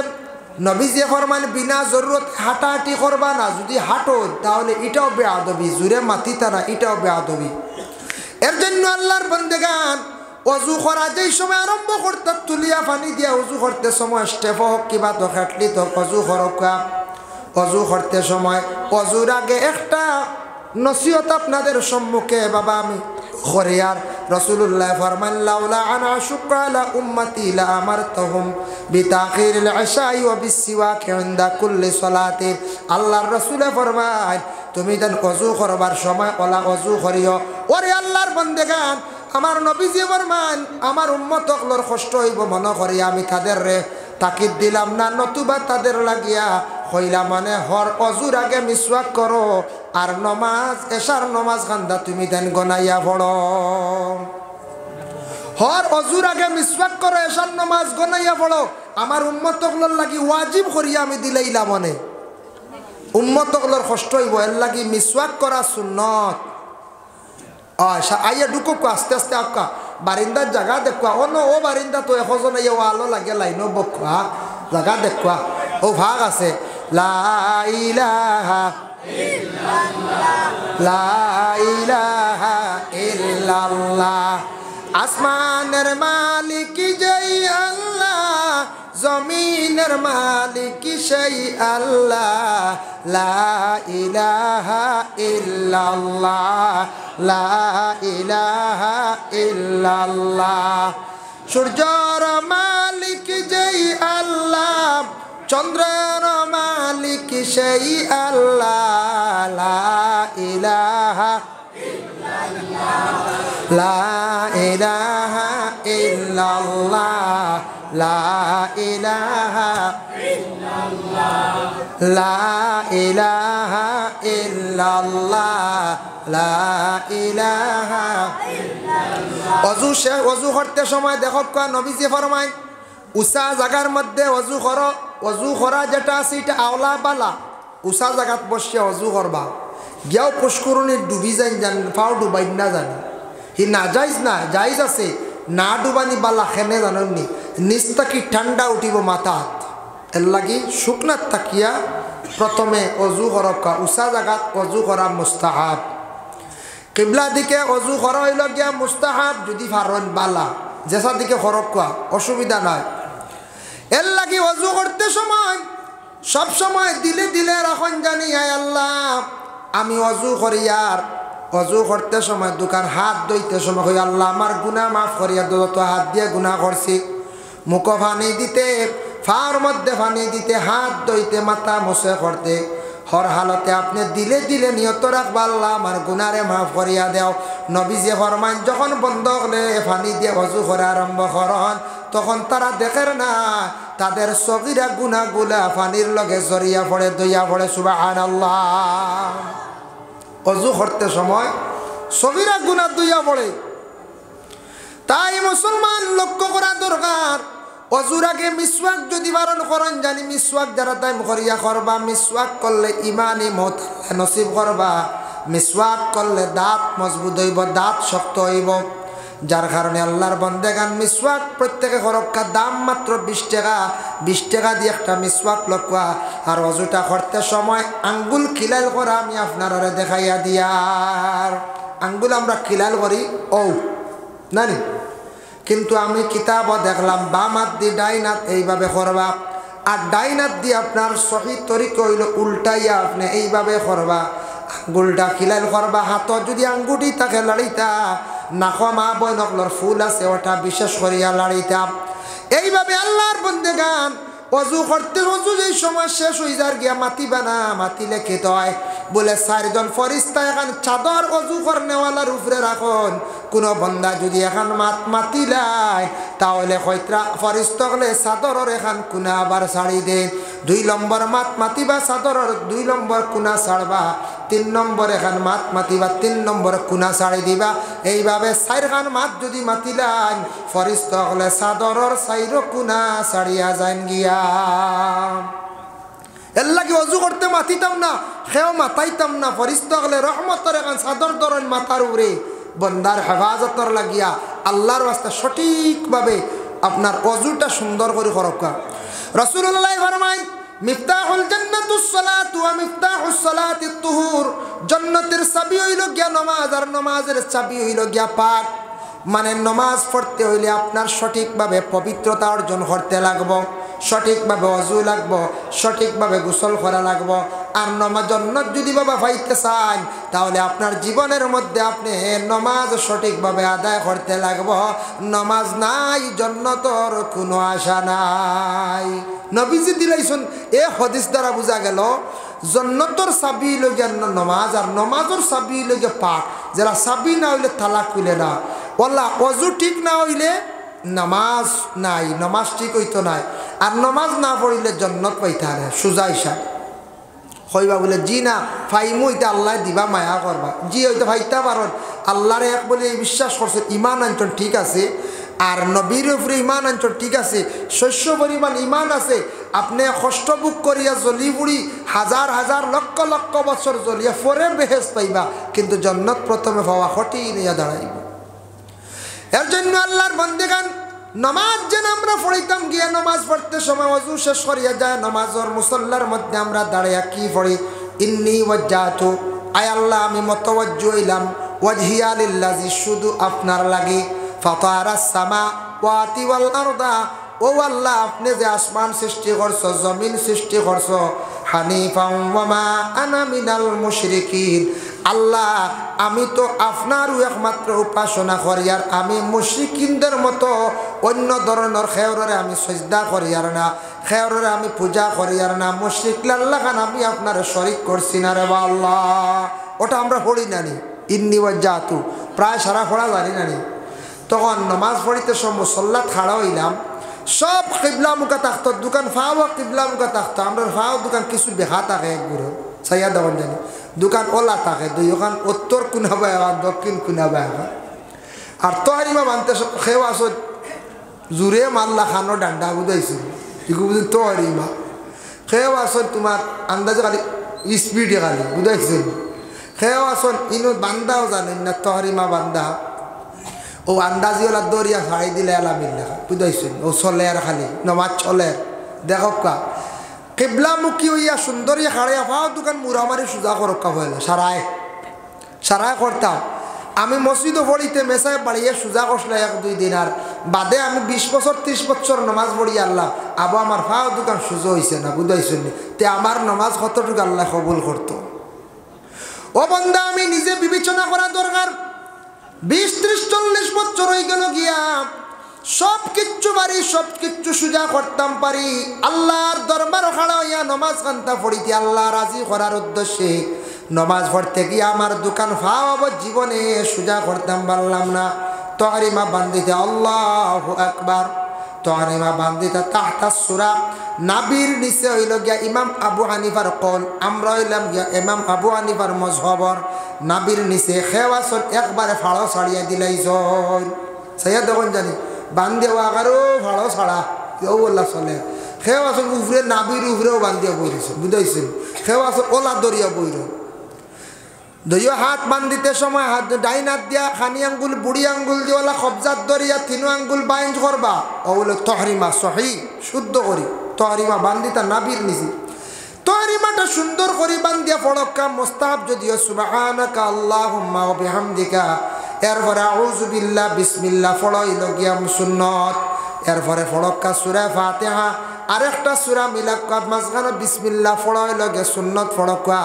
A: নবীজি ফরমান বিনা জরুরত হাঁটাহাঁটি করবা না, যদি হাঁটো তাহলে এটাও বেয়াদবি, জুড়ে মাতিতা না, এটাও বেয়াদবি। এর জন্য আল্লাহর বন্দেগান অজু করা যেই সময় আরম্ভ করতে তুলিয়া পানি দিয়া অজু করতে সময় স্টেপ হোক কিবা তো খাটলি তো অজু করকা, অজু করতে সময় অজুর আগে একটা নসিহত আপনাদের সম্মুখে বাবা আমি করে। আর রাসূলুল্লাহ ফরমান লাউলা আনা শুকরা আলা উম্মতি লা আমারতুহুম বিতাখিরিল ইশাই ওয়া বিসওয়াক ইনদা কুল্লি সালাতি। আল্লাহর রাসূল ফরমান তুমি দেন ওযু করবার সময় ওলা ওযু করিও। ওরে আল্লাহর বান্দাগান, আমার নবীজি ফরমান আমার উম্মতগুলোর কষ্ট হইব মনে করি আমি তাদের রে তাকিদ দিলাম না, নতুবা তাদের লাগিয়া হইলা মানে হর অজুর আগে মিসওয়াক করো, আর নমাজ এশার নমাজ খান্দা তুমি দেন গনাইয়া পড়ো। হর অজুর আগে মিসওয়াক করো, এশার নমাজ গনাইয়া পড়ো, আমার উম্মতগুলোর লাগি ওয়াজিব করিয়া আমি দিলাইলা মনে, উম্মতগুলোর কষ্ট হইব, এর লাগি মিসওয়াক করা সুন্নত। আইয়া ঢুকো আস্তে আস্তে আঁকা বারিন্দার জায়গা দেখুয়া, ও বারিন্দা তো এখন ও আলো লাগে লাইনও বকুয়া জায়গা দেখুয়া, ও ভাগ আছে লা ইলাহা ইল্লাল্লাহ, লা ইলাহা ইল্লাল্লাহ। আসমানের মালিক যেই আল্লাহ, জমিনের মালিক সেই আল্লাহ, লা ইলাহা ইল্লাল্লাহ, লা ইলাহা ইল্লাল্লাহ। সূর্যর মালিক যেই আল্লাহ, চন্দ্রের মালিক সেই আল্লাহ, লা ইলাহা ইল্লাল্লাহ, লা ইলাহা ইল্লাল্লাহ, লা ইলাহা ইল্লাল্লাহ, লা ইলাহা ইল্লাল্লাহ, লা ইলাহা ইল্লাল্লাহ। অজু করতে সময় দেখো নবীজি ফরমায় উষা জায়গার মধ্যে অজু করো, অজু করা যেটা আছে এটা আওলা বালা, উষা জায়গাত বসে অজু করবা, গিয়াও পুষ্করণী ডুবি যাই জান ফাও ডুবাই না জানি হি না যাইজ না, যাইজ আছে না ডুবানি বালা খেনে জানি নিচ তাকি ঠান্ডা উঠিব মাথাত, এর লাগি শুকনাত তাকিয়া প্রথমে অজু করকা, উষা জায়গাত অজু করা মুস্তাহাব। কিবলা দিকে অজু করা হইল গিয়া মুস্তাহাব, যদি ফারন বালা যেসা দিকে খরকা অসুবিধা নাই। এর লাগি অজু করতে সময় সব সময় দিলে দিলে রাখন জানি আয় আল্লাহ আমি অজু করি, আর অজু করতে সময় দোকান হাত ধুইতে সময় কই আল্লাহ আমার গুনাহ মাফ করিয়া দো, তো হাত দিয়ে গুনাহ করছি, মুখ পানি দিতে, ফার মধ্যে পানি দিতে, হাত ধুইতে, মাথা মুছে করতে, হর হালতে আপনি দিলে দিলে নিয়ত রাখবা আল্লাহ আমার গুনারে মাফ করিয়া দেও। নবীজি ফরমান যখন বন্ধ হলে পানি দিয়ে অজু করা আরম্ভ করন, তখন তারা দেখের না তাদের সগীরা গুনাহগুলা পানির লগে জড়িয়া পড়ে দইয়া পড়ে। সুবহানাল্লাহ। ওযু করতে সময় সগীরা গুনাহ দইয়া পড়ে। তাই মুসলমান লক্ষ্য করা দরকার, অজুর আগে মিসওয়াক যদি বারণ করেন জানি মিসওয়াক যারা টাইম করিয়া করবা, মিসওয়াক করলে ইমানি মত নসিব করবা, মিসওয়াক করলে দাঁত মজবুত হইব, দাঁত শক্ত হইব। যার কারণে আল্লাহর বন্দেগান মিসওয়াক প্রত্যেকে খরক্কা, দাম মাত্র 20 টাকা। 20 টাকা দিয়ে একটা মিসওয়াক লক্কা। আর অজুটা করতে সময় আঙ্গুল খিলাল করা আমি আপনারা দেখাইয়া দিয়ার। আঙ্গুল আমরা খিলাল করি ও নানি, কিন্তু আমি কিতাবও দেখলাম বাম হাত দিয়ে ডাইন হাত এইভাবে করবা, আর ডাইন হাত দিয়ে আপনার সহি তরিকা হইল উল্টাইয়া আপনি এইভাবে করবা, আঙ্গুলটা খিলাল করবা। হাত যদি আঙ্গুটি তাকে লাড়িতা, নাকমা বই নকলর ফুল আছে ওটা বিশেষ করিয়া লাড়িতা। এইভাবে আল্লাহর বন্দেগান অজু করতে অজু যেই সময় শেষ হয়ে যার গিয়া মাতিবা না, মাতিলে খেতে হয় বলে 4 জন ফরিস্তা এখন চাদর অজু করনেওয়ালার উপরে রাখন। কোনো বন্দা যদি এখন মাতিলাই তাহলে হয়তো ফরিস্তা হলে চাদরের এখন কুনা আবার ছাড়ি দেন। 2 নম্বর মাতিবা চাদরের 2 নম্বর কুনা ছাড়বা, 3 নম্বর এখন মাতিবা 3 নম্বর কুনা ছাড়ি দিবা। এইভাবে 4 খান যদি মাতিলাই ফরিস্তা হলে চাদরের 4 কুনা ছাড়িয়া যান গিয়া। এর লাগে অজু করতে মাতিতাম না, খেও মাতাইতাম না। ফরিস্তা হলে রহমতের এখন চাদর ধরেন মাথার উপরে বন্দার হেফাজতর লাগিয়া আল্লাহর রাস্তা সঠিকভাবে আপনার অজুটা সুন্দর করে করকা। রাসূলুল্লাহ ফরমায় মিফতাহুল জান্নাতুস সালাতু ওয়া মিফতাহুস সালাতিত তুহুর। জান্নাতের চাবি হইল গিয়া নামাজ, আর নামাজের চাবি হইল গিয়া পাক। মানে নামাজ পড়তে হইলে আপনার সঠিকভাবে পবিত্রতা অর্জন করতে লাগবো, সঠিকভাবে অজু লাগবো, সঠিকভাবে গোসল করা লাগবো। আর জান্নাত যদি বাবা পাইতে চান তাহলে আপনার জীবনের মধ্যে আপনি নামাজ সঠিকভাবে আদায় করতে লাগবো। নামাজ নাই জান্নাতের কোনো আশা নাই। নবীজি দিলাইছেন এ হাদিস দ্বারা বোঝা গেল জান্নাতের চাবি লইয়া নামাজ, আর নামাজের চাবি লইয়া পাক। যারা চাবি না হইলে তালা খুলে না, ওয়াল্লাহ অজু ঠিক না হইলে নামাজ নাই, নামাজ ঠিক হইতো নাই। আর নামাজ না পড়িলে জান্নাত পাইতে হবে সোজা হিসাব। হইবা বলে জি না ফাইমু এটা আল্লাহ দিবা মায়া করবা, জি হইতে ফাইতা পারন আল্লাহরে এক বলে বিশ্বাস করছে, ইমান আনছেন ঠিক আছে, আর নবীর উপরে ইমান আনছেন ঠিক আছে, শস্য পরিমাণ ইমান আছে। আপনি কষ্ট বুক করিয়া জ্বলি বুড়ি হাজার হাজার লক্ষ লক্ষ বছর জ্বলিয়া পরে বেহেস পাইবা, কিন্তু জান্নাত প্রথমে পাওয়া কঠিন হইয়া দাঁড়াইব। এর জন্য আল্লাহর বান্দাগান নামাজ যেন আমরা পড়িতাম গিয়া নামাজ পড়তে সময় ওযু শেষ করিয়া যায় নামাজের মুসল্লার মধ্যে আমরা দাঁড়াইয়া কি পড়ি? ইন্নী ওয়াজ্জাহতু, আয় আল্লাহ আমি মুতাওয়াজ্জিহ হইলাম, ওয়াজহিয়া লিল্লাযী, শুধু আপনার লাগি, ফাতারাস সামাওয়াতি ওয়াল আরদা, ও আল্লাহ আপনি যে আসমান সৃষ্টি করছো, জমিন সৃষ্টি করছো, হানিফাম ওয়া মা আনা মিনাল মুশরিকিন, আল্লাহ আমি তো আপনারও একমাত্র উপাসনা করি, আর আমি মুশরিকিনদের মতো অন্য ধরনের খেয়রে আমি সজদা করি আর না, খেয়রে আমি পূজা করি আর না, মুশরিক আল্লাহ খান আমি আপনার শরীক করছি না রে আল্লাহ। ওটা আমরা পড়ি নানি ইন্নী ওয়াজ্জাহতু, প্রায় সারা পড়া জানি নানি। তখন নামাজ পড়িতে সব মুসল্লাত খাড়া হইলাম, সব কিবলা মুখা থাকতো, দোকান ফাও কিবলা মুখা থাকতো। আমরা ফাও দোকান কিছু বেহা থাকে এক গুরু সাইয়া দেওয়ান জানি, দোকান ওলা থাকে, দুই ওখান উত্তর কুনাবা এখন দক্ষিণ কুনাবা এখন। আর তহারিমা বানতে খেয়ে আসো জুড়ে মাল্লা খানো ডান্ডা বুঝাইছিল, এগুলো বুঝি তহারিমা খেয়ে আসন তোমার আন্দাজে খালি স্পিডে খালি বুঝাইছিল। খেয়ে আসন ইনো বান্দাও জানেন না তহারিমা বান্দা, ও আন্দাজি ওলা দরিয়া ছাড়াই দিলে এলামিন লেখা বুঝাইছেন, ও চলে আর খালি নমাজ চলে দেখো কা কিবলামুখী হইয়া সুন্দরী হাড়িয়া পাও দোকান মুরামারি সোজা করক্কা হইল সারায় সারায় করতাম। আমি মসজিদও পড়িতে মেসায় বাড়িয়ে সোজা করছিল 1-2 দিন, আর বাদে আমি 20 বছর 30 বছর নমাজ পড়ি আল্লাহ আবু আমার পাও দোকান সোজা হয়েছে না বুঝাইছেন, তে আমার নমাজ কতটুকু আল্লাহ কবুল করতো। ও বন্দা আমি নিজে বিবেচনা করা দরকার। 20-30-40 বছর হয়ে গেল গিয়া সব কিচ্ছু পারি, সব কিচ্ছু সোজা করতাম পারি, আল্লাহর দরবার খাড়া হইয়া নমাজ কান্তা পড়িতে আল্লাহ রাজি করার উদ্দেশ্যে নমাজ পড়তে গিয়ে আমার দোকান ফাওয়াব জীবনে সোজা করতাম পারলাম না। তহরিমা বান্দিতে আল্লাহু আকবার, তহরিমা বান্দিতা তাহতা সূরা নাবির নিচে হইল গিয়া ইমাম আবু হানিফার কল আমরা হইলাম গিয়া ইমাম আবু হানিফার মজহবর নাবির নিচে খেওয়াছন একবারে ফাড়ো ছাড়িয়ে দিলাইছন সাইয়া দেখুন জানি বান্ধে আগারও ফাড়ো ছাড়া কেউ বললা চলে খেওয়াছন উফরে নাবির উফরেও বান্ধিয়া বইরেছেন বুঝাইছেন খেওয়াছন ওলা দরিয়া বইর দইও হাত বান্ধিতে সময় হাত ডাইন হাত দিয়া খানি আঙ্গুল বুড়ি আঙ্গুল দিওয়ালা কবজাত দরিয়া তিনো আঙ্গুল বাইঞ্জ করবা ওগুলো তহরিমা সহি শুদ্ধ করি তহরিমা বান্ধিতা নাবির নিচে তহরিমাটা সুন্দর করি বান্ধিয়া ফড়ক্কা মোস্তাহাব যদিও সুবহানাকা আল্লাহুম্মা ওয়া বিহামদিকা এরপরে আউযু বিল্লাহ বিসমিল্লাহ ফড়াইল গিয়া সুন্নত এরপরে ফড়ক্কা সূরা ফাতিহা আরেকটা সূরা মিলাক্কা মাঝখানে বিসমিল্লাহ ফড়াইল গিয়া সুন্নত ফড়ক্কা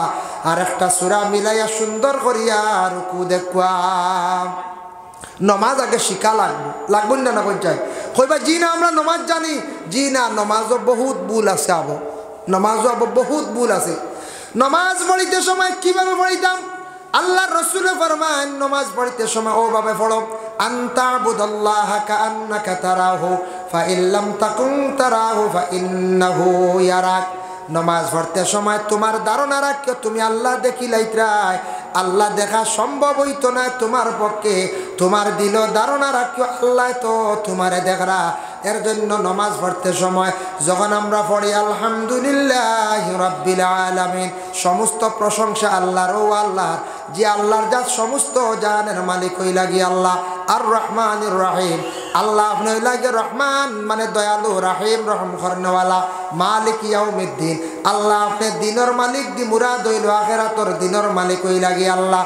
A: আরেকটা সূরা মিলাইয়া সুন্দর করিয়া রুকু দেখবা নমাজ আগে শিখা লাগবো না কোন চাই কইবা জি না আমরা নমাজ জানি জি না নমাজও বহুত ভুল আছে আবো নমাজও আবো বহুত ভুল আছে নমাজ পড়িতে সময় কিভাবে পড়িতাম আল্লাহ রাসূল ফরমান নমাজ পড়িতে সময় ওভাবে পড়ো আনতাবুদাল্লাহা কাআন্নাকা তারাহু ফা ইল্লাম তাকুন তারাহু ফা ইন্নাহু ইয়ারাক নমাজ পড়তে সময় তোমার ধারণা রাখিও তুমি আল্লাহ দেখিলাইত্রায় আল্লাহ দেখা সম্ভব হইতো না তোমার পক্ষে তোমার দিল ধারণা রাখিও আল্লাহ তো তোমারে দেখরা এর জন্য নমাজ পড়তে সময় যখন আমরা পড়ি আলহামদুলিল্লাহি রাব্বিল আলামিন সমস্ত প্রশংসা আল্লাহর ও আল্লাহর যে আল্লাহর জাত সমস্ত জানের মালিক হই লাগি আল্লাহ আর রহমানির রহিম আল্লাহ আপনি হই লাগে রহমান মানে দয়ালু রহিম রহম করনেওয়ালা মালিক ইয়াউমিদ্দিন আল্লাহ আপনি দিনের মালিক দি মুরাদ হইল আখিরাতের দিনের মালিক হই লাগি আল্লাহ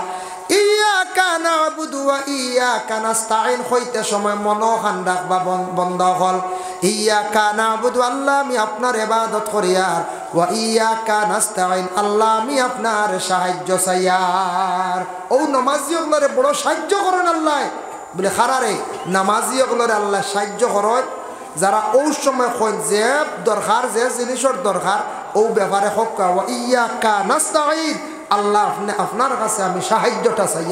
A: ইয়াকা নাবুদু ওয়া ইয়াকা নাস্তাইন হইতে সময় মনোখান রাখবা বন্ধ হল ইয়াকা নাবুদু আল্লাহ আমি আপনার ইবাদত করি আর ওয়া ইয়াকা নাস্তাইন আল্লাহ আমি আপনার সাহায্য চাই আর ও নামাজিগুলোরে বড় সাহায্য করেন আল্লাহ বলে খারারে নামাজিগুলোরে আল্লাহ সাহায্য করেন যারা ওই সময় কই যে দরকার যে জিনিসের দরকার ও ব্যাপারে হক ওয়া ইয়াকা নাস্তাইন আল্লাহ আপনি আপনার কাছে আমি সাহায্যটা চাই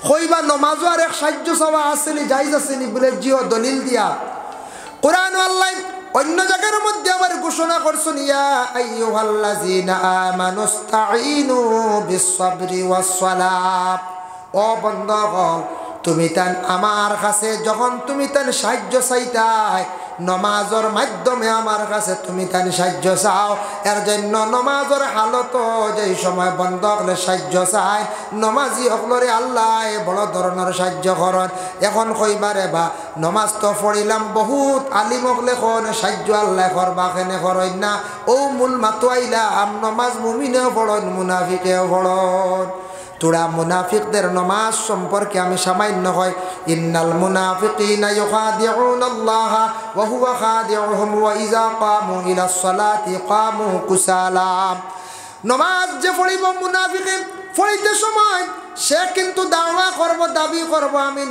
A: কইবা নমাজ আর এক সাহায্য চাওয়া আসেনি জায়েজ আসেনি বলে জিও দলিল দিয়া কোরআন আল্লাহ অন্য জায়গার মধ্যে আবার ঘোষণা করছেন ইয়া আইয়ুহাল্লাযিনা আমানুস্তাঈনু বিস-সাবরি ওয়াস-সালাত ও বান্দাগণ তুমি তান আমার কাছে যখন তুমি তান সাহায্য চাইতাই নমাজের মাধ্যমে আমার কাছে তুমি তান সাহায্য চাও এর জন্য নমাজের হালত যেই সময় বন্ধ হলে সাহায্য চাই নমাজি হকলরে আল্লাহ বড় ধরনের সাহায্য করেন এখন কইবারে বা নমাজ তো পড়িলাম বহুত আলিম হকলে কোন সাহায্য আল্লাহ করবা কেনে করেন না ও মূল মাতুয়াইলা আম নমাজ মুমিনেও পড়ন মুনাফিকেও পড়ন তোরা মুনাফিকদের নামাজ সম্পর্কে আমি সামান্য হয় ইন্নাল মুনাফিকিনা ইউখাদিউনাল্লাহা ওয়া হুয়া খাদিউহুম ওয়া ইযা কামু ইলাস সালাতি কামু কুসালা নামাজ যে পড়িব মুনাফিকে পড়িতে সময় সে কিন্তু দাওয়া করব দাবি করব আমি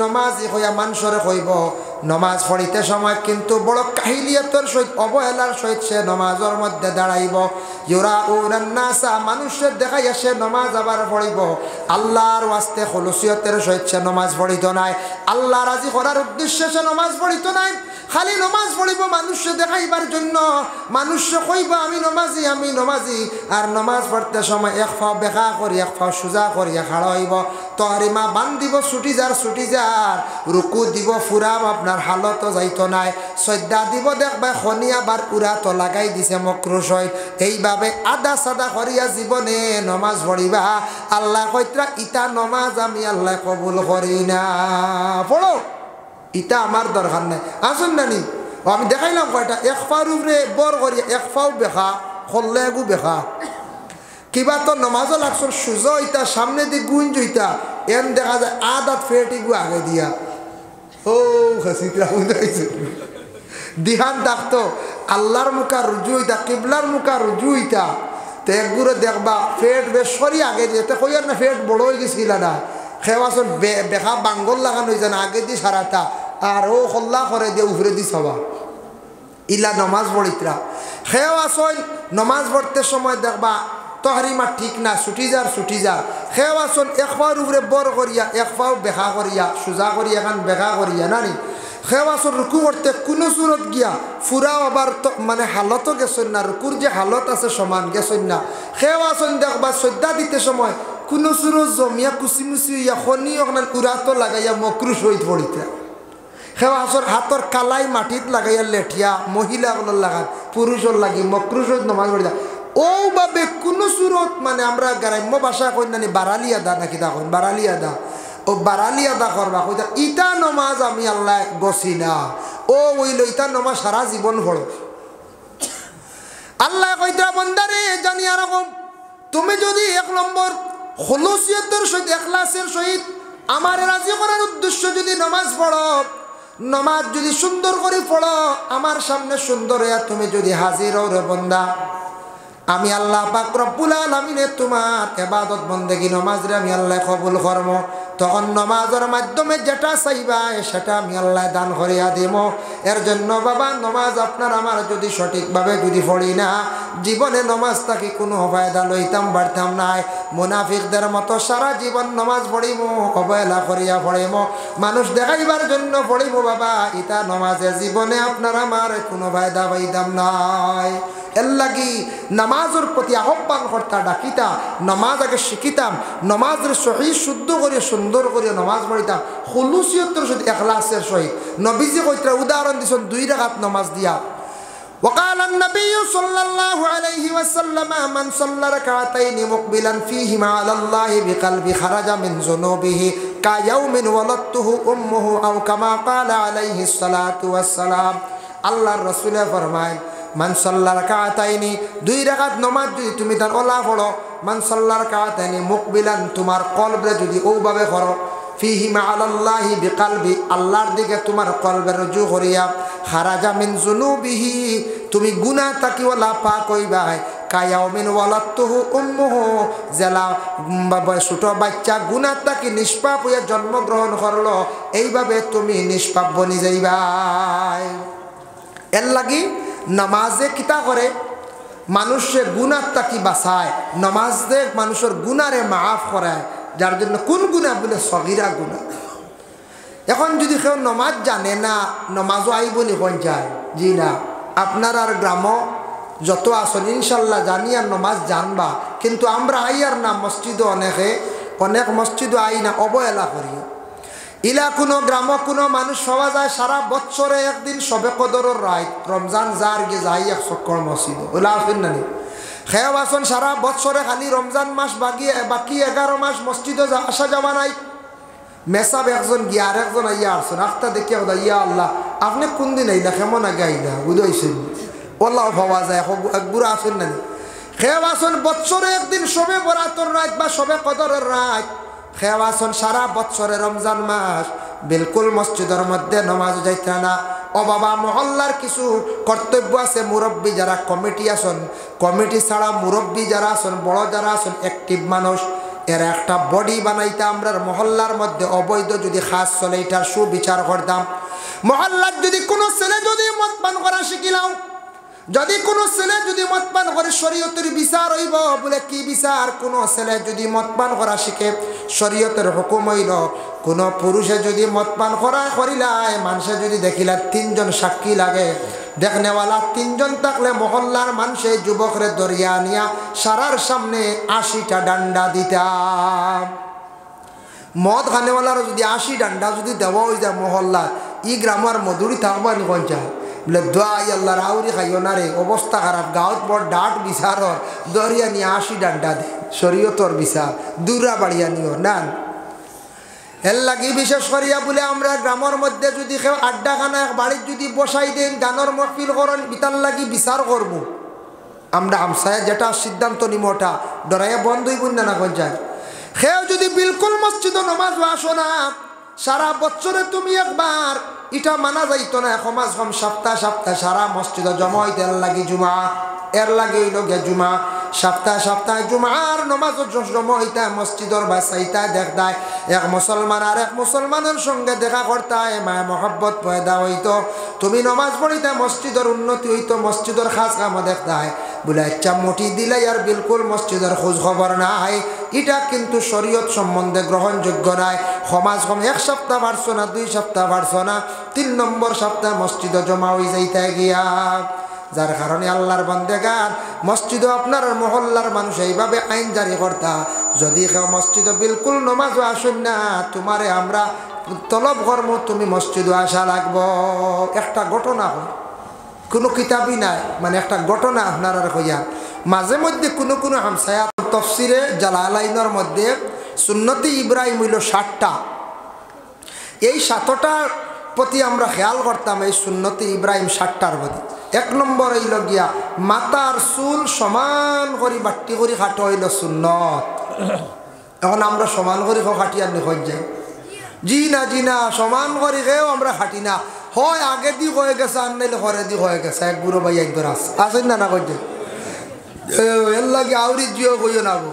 A: নমাজি হইয়া মানুষরে কইব নমাজ পড়িতে সময় কিন্তু বড় কাহিলিয়তের সহিত অবহেলার সহিত সে নমাজের মধ্যে দাঁড়াইব ইউরাউনান নাসা মানুষের দেখাইয়া সে নমাজ আবার পড়িব আল্লাহর ওয়াস্তে খুলুসিয়তের সহিত সে নমাজ পড়িত নাই আল্লাহ রাজি করার উদ্দেশ্যে সে নমাজ পড়িত নাই খালি নমাজ পড়িব মানুষে দেখাইবার জন্য মানুষে কইব আমি নমাজি আর নমাজ পড়তে সময় এক ফাও বেকা করি এক ফাও সুজা করিয়া খাড়া হইব তহরিমা বান্ধিব ছুটি যার রুকু দিব ফুরাম আপনার হালত যাইতো নাই শ্রদ্ধা দিব দেখবা খনি আবার উড়া তো লাগাই দিছে মকরুশ হয় এইভাবে আদা সাদা করিয়া জীবনে নমাজ পড়িবা আল্লাহ কইত্রা ইটা নমাজ আমি আল্লাহ কবুল করি না পড়ো ইটা আমার দরকার নাই আসুন নানি আমি দেখাইলাম কয়টা এক ফার উপরে বর করিয়া এক ফাও বেখা খল্লে এগু বেখা কিবা তো নমাজও লাগছো সুজো ইটা সামনে দিয়ে গুঞ্জ ইটা এন দেখা যায় আদাত ফেটি গু আগে দিয়া ও হাসিতরা বুঝাইছে দিহান থাকতো আল্লাহর মুখা রুজু ইটা কিবলার মুখা রুজু ইটা তো একগুলো দেখবা ফেট বেশ সরি আগে দিয়ে তো কইয়ার না ফেট বড় হয়ে গেছিল না খেওয়াছন বেখা বাঙ্গল লাগানো হয়েছে না আগে দিয়ে সারাটা আর ও খল্লা করে দিয়ে উফরে দি সবা ইলা নমাজ পড়িতরা খেওয়াছন নমাজ পড়তে সময় দেখবা তহরিমা ঠিক না ছুটি যা খেওয়াছন এক পাওয়ার উপরে বর করিয়া এক পাও বেখা করিয়া সোজা করিয়া এখন বেখা করিয়া নানি খেওয়াসর রুকু করতে কোনো সুরত গিয়া ফুরা আবার তো মানে হালতও গেছেন না, রুকুর যে হালত আছে সমান গেছেন না। খেওয়াসন দেখবা শ্রদ্ধা দিতে সময় কোনো সুরত জমিয়া কুচিমুচি ইয়া খনি ওখানে উড়াতো লাগাইয়া মকরু শহীদ পড়িতে। খেওয়াসর হাতর কালাই মাটিত লাগাইয়া লেঠিয়া মহিলাগুলোর লাগান পুরুষের লাগি মকরু শহীদ নমাজ পড়ি যায়। ওভাবে কোনো সুরত মানে আমরা গ্রাম্য ভাষা কই নানি বারালি আদা নাকি দেখুন বারালি আদা, ও বারালি আদা করবা কইতা ইটা নমাজ আমি আল্লাহ গছি না, ও ওইল ইটা নমাজ সারা জীবন পড়ো। আল্লাহ কইতা বন্দারে জানি এরকম তুমি যদি 1 নম্বর খুলুসিয়তের সহিত ইখলাসের সহিত আমার রাজি করার উদ্দেশ্য যদি নমাজ পড়ো, নমাজ যদি সুন্দর করে পড়ো, আমার সামনে সুন্দর হইয়া তুমি যদি হাজির হও রে বন্দা, আমি আল্লাহ পাক রব্বুল আলামিনে তোমার ইবাদত বন্দেগী নমাজ রে আমি আল্লাহ কবুল করব। তখন নমাজের মাধ্যমে যেটা চাইবা সেটা আমি আল্লাহ দান করিয়া দিব। এর জন্য বাবা নমাজ আপনার আমার যদি সঠিকভাবে যদি পড়ি না, জীবনে নমাজ থাকি কোনো ফায়দা লইতাম পারতাম নাই। মুনাফিকদের মতো সারা জীবন নমাজ পড়িব, অবহেলা করিয়া পড়িব, মানুষ দেখাইবার জন্য পড়িব বাবা, ইটা নমাজে জীবনে আপনার আমার কোনো ফায়দা পাইতাম নাই। এর লাগি নামাজের প্রতি আহ্বান করতা ডাকিতা, নমাজ আগে শিখিতাম, নমাজের সহিত শুদ্ধ করে সুন্দর করে নমাজ পড়িতাম খুলুসিয়তের সহিত ইখলাসের সহিত। নবীজি কইতা উদাহরণ দিছেন 2 রাকাত নমাজ দিয়া। وقال النبي صلى الله عليه وسلم من صلى ركعتين مقبلا فيهما على الله بقلب خرج من ذنوبه كيوم ولدته امه او كما قال عليه الصلاه والسلام। আল্লাহর রাসূল ফরমায় মান সাল্লা রাকাতাইনি 2 রাকাত নামাজ যদি তুমি তার ওলা পড়ো, মান সাল্লা রাকাতাইনি মুকবিলান তোমার কলবে যদি ওভাবে করো, ফিহিমা আলাল্লাহি বিকলবি আল্লাহর দিকে তোমার কলবে রুজু করিয়া, খারাজা মিন যুনুবিহি তুমি গুনাহ তাকি ওলা পাক হইবা, কায়াউমিন ওয়ালাতুহু উম্মুহু জেলা ছোট বাচ্চা গুনাহ তাকি নিষ্পাপ হইয়া জন্মগ্রহণ করলো, এইভাবে তুমি নিষ্পাপ বনি যাইবা। এর লাগি নামাজে কিতা করে মানুষের গুনাহ তাকি বাঁচায়, নামাজে মানুষের গুনারে মাফ করায়, যার জন্য কোন গুনাহ বলে সগীরা গুনাহ। এখন যদি কেউ নমাজ জানে না, নমাজও আইবনি কোন যায় জি না। আপনার আর গ্রাম যত আসন ইনশাল্লাহ জানি আর নমাজ জানবা, কিন্তু আমরা আই আর না মসজিদও অনেক মসজিদও আই না, অবহেলা করি। ইলা কোনো গ্রাম কোনো মানুষ পাওয়া যায় সারা বছরে একদিন সবে কদরের রাত রমজান যার গিয়ে যাই 1 চক্কর মসজিদ ওলা আসেন না নি। খেয়াও আসন সারা বছরে খালি রমজান মাস বাকি 11 মাস মসজিদে আসা যাওয়া নাই। মেসাব একজন গিয়ে আর একজন আইয়া আসছেন, আখটা দেখে ইয়া আল্লাহ আপনি কোন দিন আইলা, কেমন আগে আইলা বুঝাইছেন ওল্লাহ পাওয়া যায় একগুড়া আসেন না নি। খেয়াও আসন বছরে একদিন সবে বরাতর রাত বা সবে কদরের রাত, খেয়াও আসন সারা বছরে রমজান মাস বিলকুল মসজিদের মধ্যে নামাজ যাইতে না। ও বাবা মহল্লার কিছু কর্তব্য আছে, মুরব্বী যারা কমিটি আসন, কমিটি ছাড়া মুরব্বী যারা আসন, বড় যারা আসন, অ্যাক্টিভ মানুষ, এর একটা বডি বানাইতে আমরা মহল্লার মধ্যে অবৈধ যদি খাস চলে এটার সুবিচার করতাম। মহল্লার যদি কোনো ছেলে যদি মদ পান করা শিখিলাম, যদি কোনো ছেলে যদি মদ পান করে শরীয়তের বিচার হইব। বলে কি বিচার? কোনো ছেলে যদি মদ পান করা শিখে শরীয়তের হুকুম হইল, কোনো পুরুষে যদি মদ পান করা করিলায় মানুষে যদি দেখিলা 3 জন সাক্ষী লাগে, দেখনেওয়ালা 3 জন থাকলে মহল্লার মানুষে যুবকরে দরিয়া নিয়া সারার সামনে 80টা ডান্ডা দিতাম। মদ খানেওয়ালার যদি 80 ডান্ডা যদি দেওয়া হয়ে যায় মহল্লা, ই গ্রামের মধুরি থাকবানি পঞ্চায়েত বলে দোয়াই আল্লাহর আউরি খাইও না রে, অবস্থা খারাপ, গাঁত বড় ডাট বিচার দরিয়া নিয়ে 80 ডান্ডা দে, শরীয়তর বিচার দূরা বাড়িয়া নিও না। এর লাগি বিশেষ করিয়া বলে আমরা গ্রামের মধ্যে যদি কেউ আড্ডাখানা বাড়ির যদি বসাই দেন, গানের মহফিল করেন, বিতার লাগি বিচার করবো আমরা আমসায় যেটা সিদ্ধান্ত নিম ওটা ডরাইয়া বন্ধ হইব না কোন যায়। কেউ যদি বিলকুল মসজিদ নমাজ আসো না, সারা বছরে তুমি একবার এটা মানা যাইতো না, সমাজ কম সপ্তাহ সপ্তাহ সারা মসজিদ জমা হইতে এর লাগি জুমা, এর লাগে হইল গে জুমা, সপ্তাহ সপ্তাহ জুমার নমাজ জমা হইতা মসজিদর বাসাইতা দেখতায়, এক মুসলমান আর এক মুসলমানের সঙ্গে দেখা করতায়, মায়া মহব্বত পয়দা হইতো, তুমি নমাজ পড়িতা মসজিদের উন্নতি হইতো, মসজিদের খাস কাম দেখতায়। বলে আচ্ছা মুঠি দিলে আর বিলকুল মসজিদের খোঁজ খবর নাই, এটা কিন্তু শরীয়ত সম্বন্ধে গ্রহণযোগ্য নয়। সমাজ কম 1 সপ্তাহ পারছো না, 2 সপ্তাহ পারছো না, 3 নম্বর সপ্তাহ মসজিদে জমা হয়ে যাইতে গিয়া, যার কারণে আল্লাহর বান্দেগান মসজিদে আপনার মহল্লার মানুষ এইভাবে আইন জারি করতা, যদি কেউ মসজিদে বিলকুল নমাজও আসুন না, তোমারে আমরা তলব কর্ম, তুমি মসজিদে আসা লাগবো। একটা ঘটনা হয়, কোনো কিতাবই নাই, মানে একটা ঘটনা আপনার আর হইয়া মাঝে মধ্যে কোনো কোনো হামসায়া তফসিরে জালালাইনের মধ্যে সুন্নতি ইব্রাহিম হইল 60টা। এই 7টার প্রতি আমরা খেয়াল করতাম, এই সুন্নতি ইব্রাহিম 60টার প্রতি। 1 নম্বর হইল গিয়া মাতার চুল সমান করি বাট্টি করি খাটো হইল সুন্নত। এখন আমরা সমান করি খাটিয়ার নিখোঁজ যাই, জি না সমান করি খেয়েও আমরা খাটি না, হয় আগে দি হয়ে গেছে আর নাইলে ঘরে দি হয়ে গেছে। এক বুড়ো ভাই একদর আসেন না করছে এর লাগে আউরি জিও কইও না গো।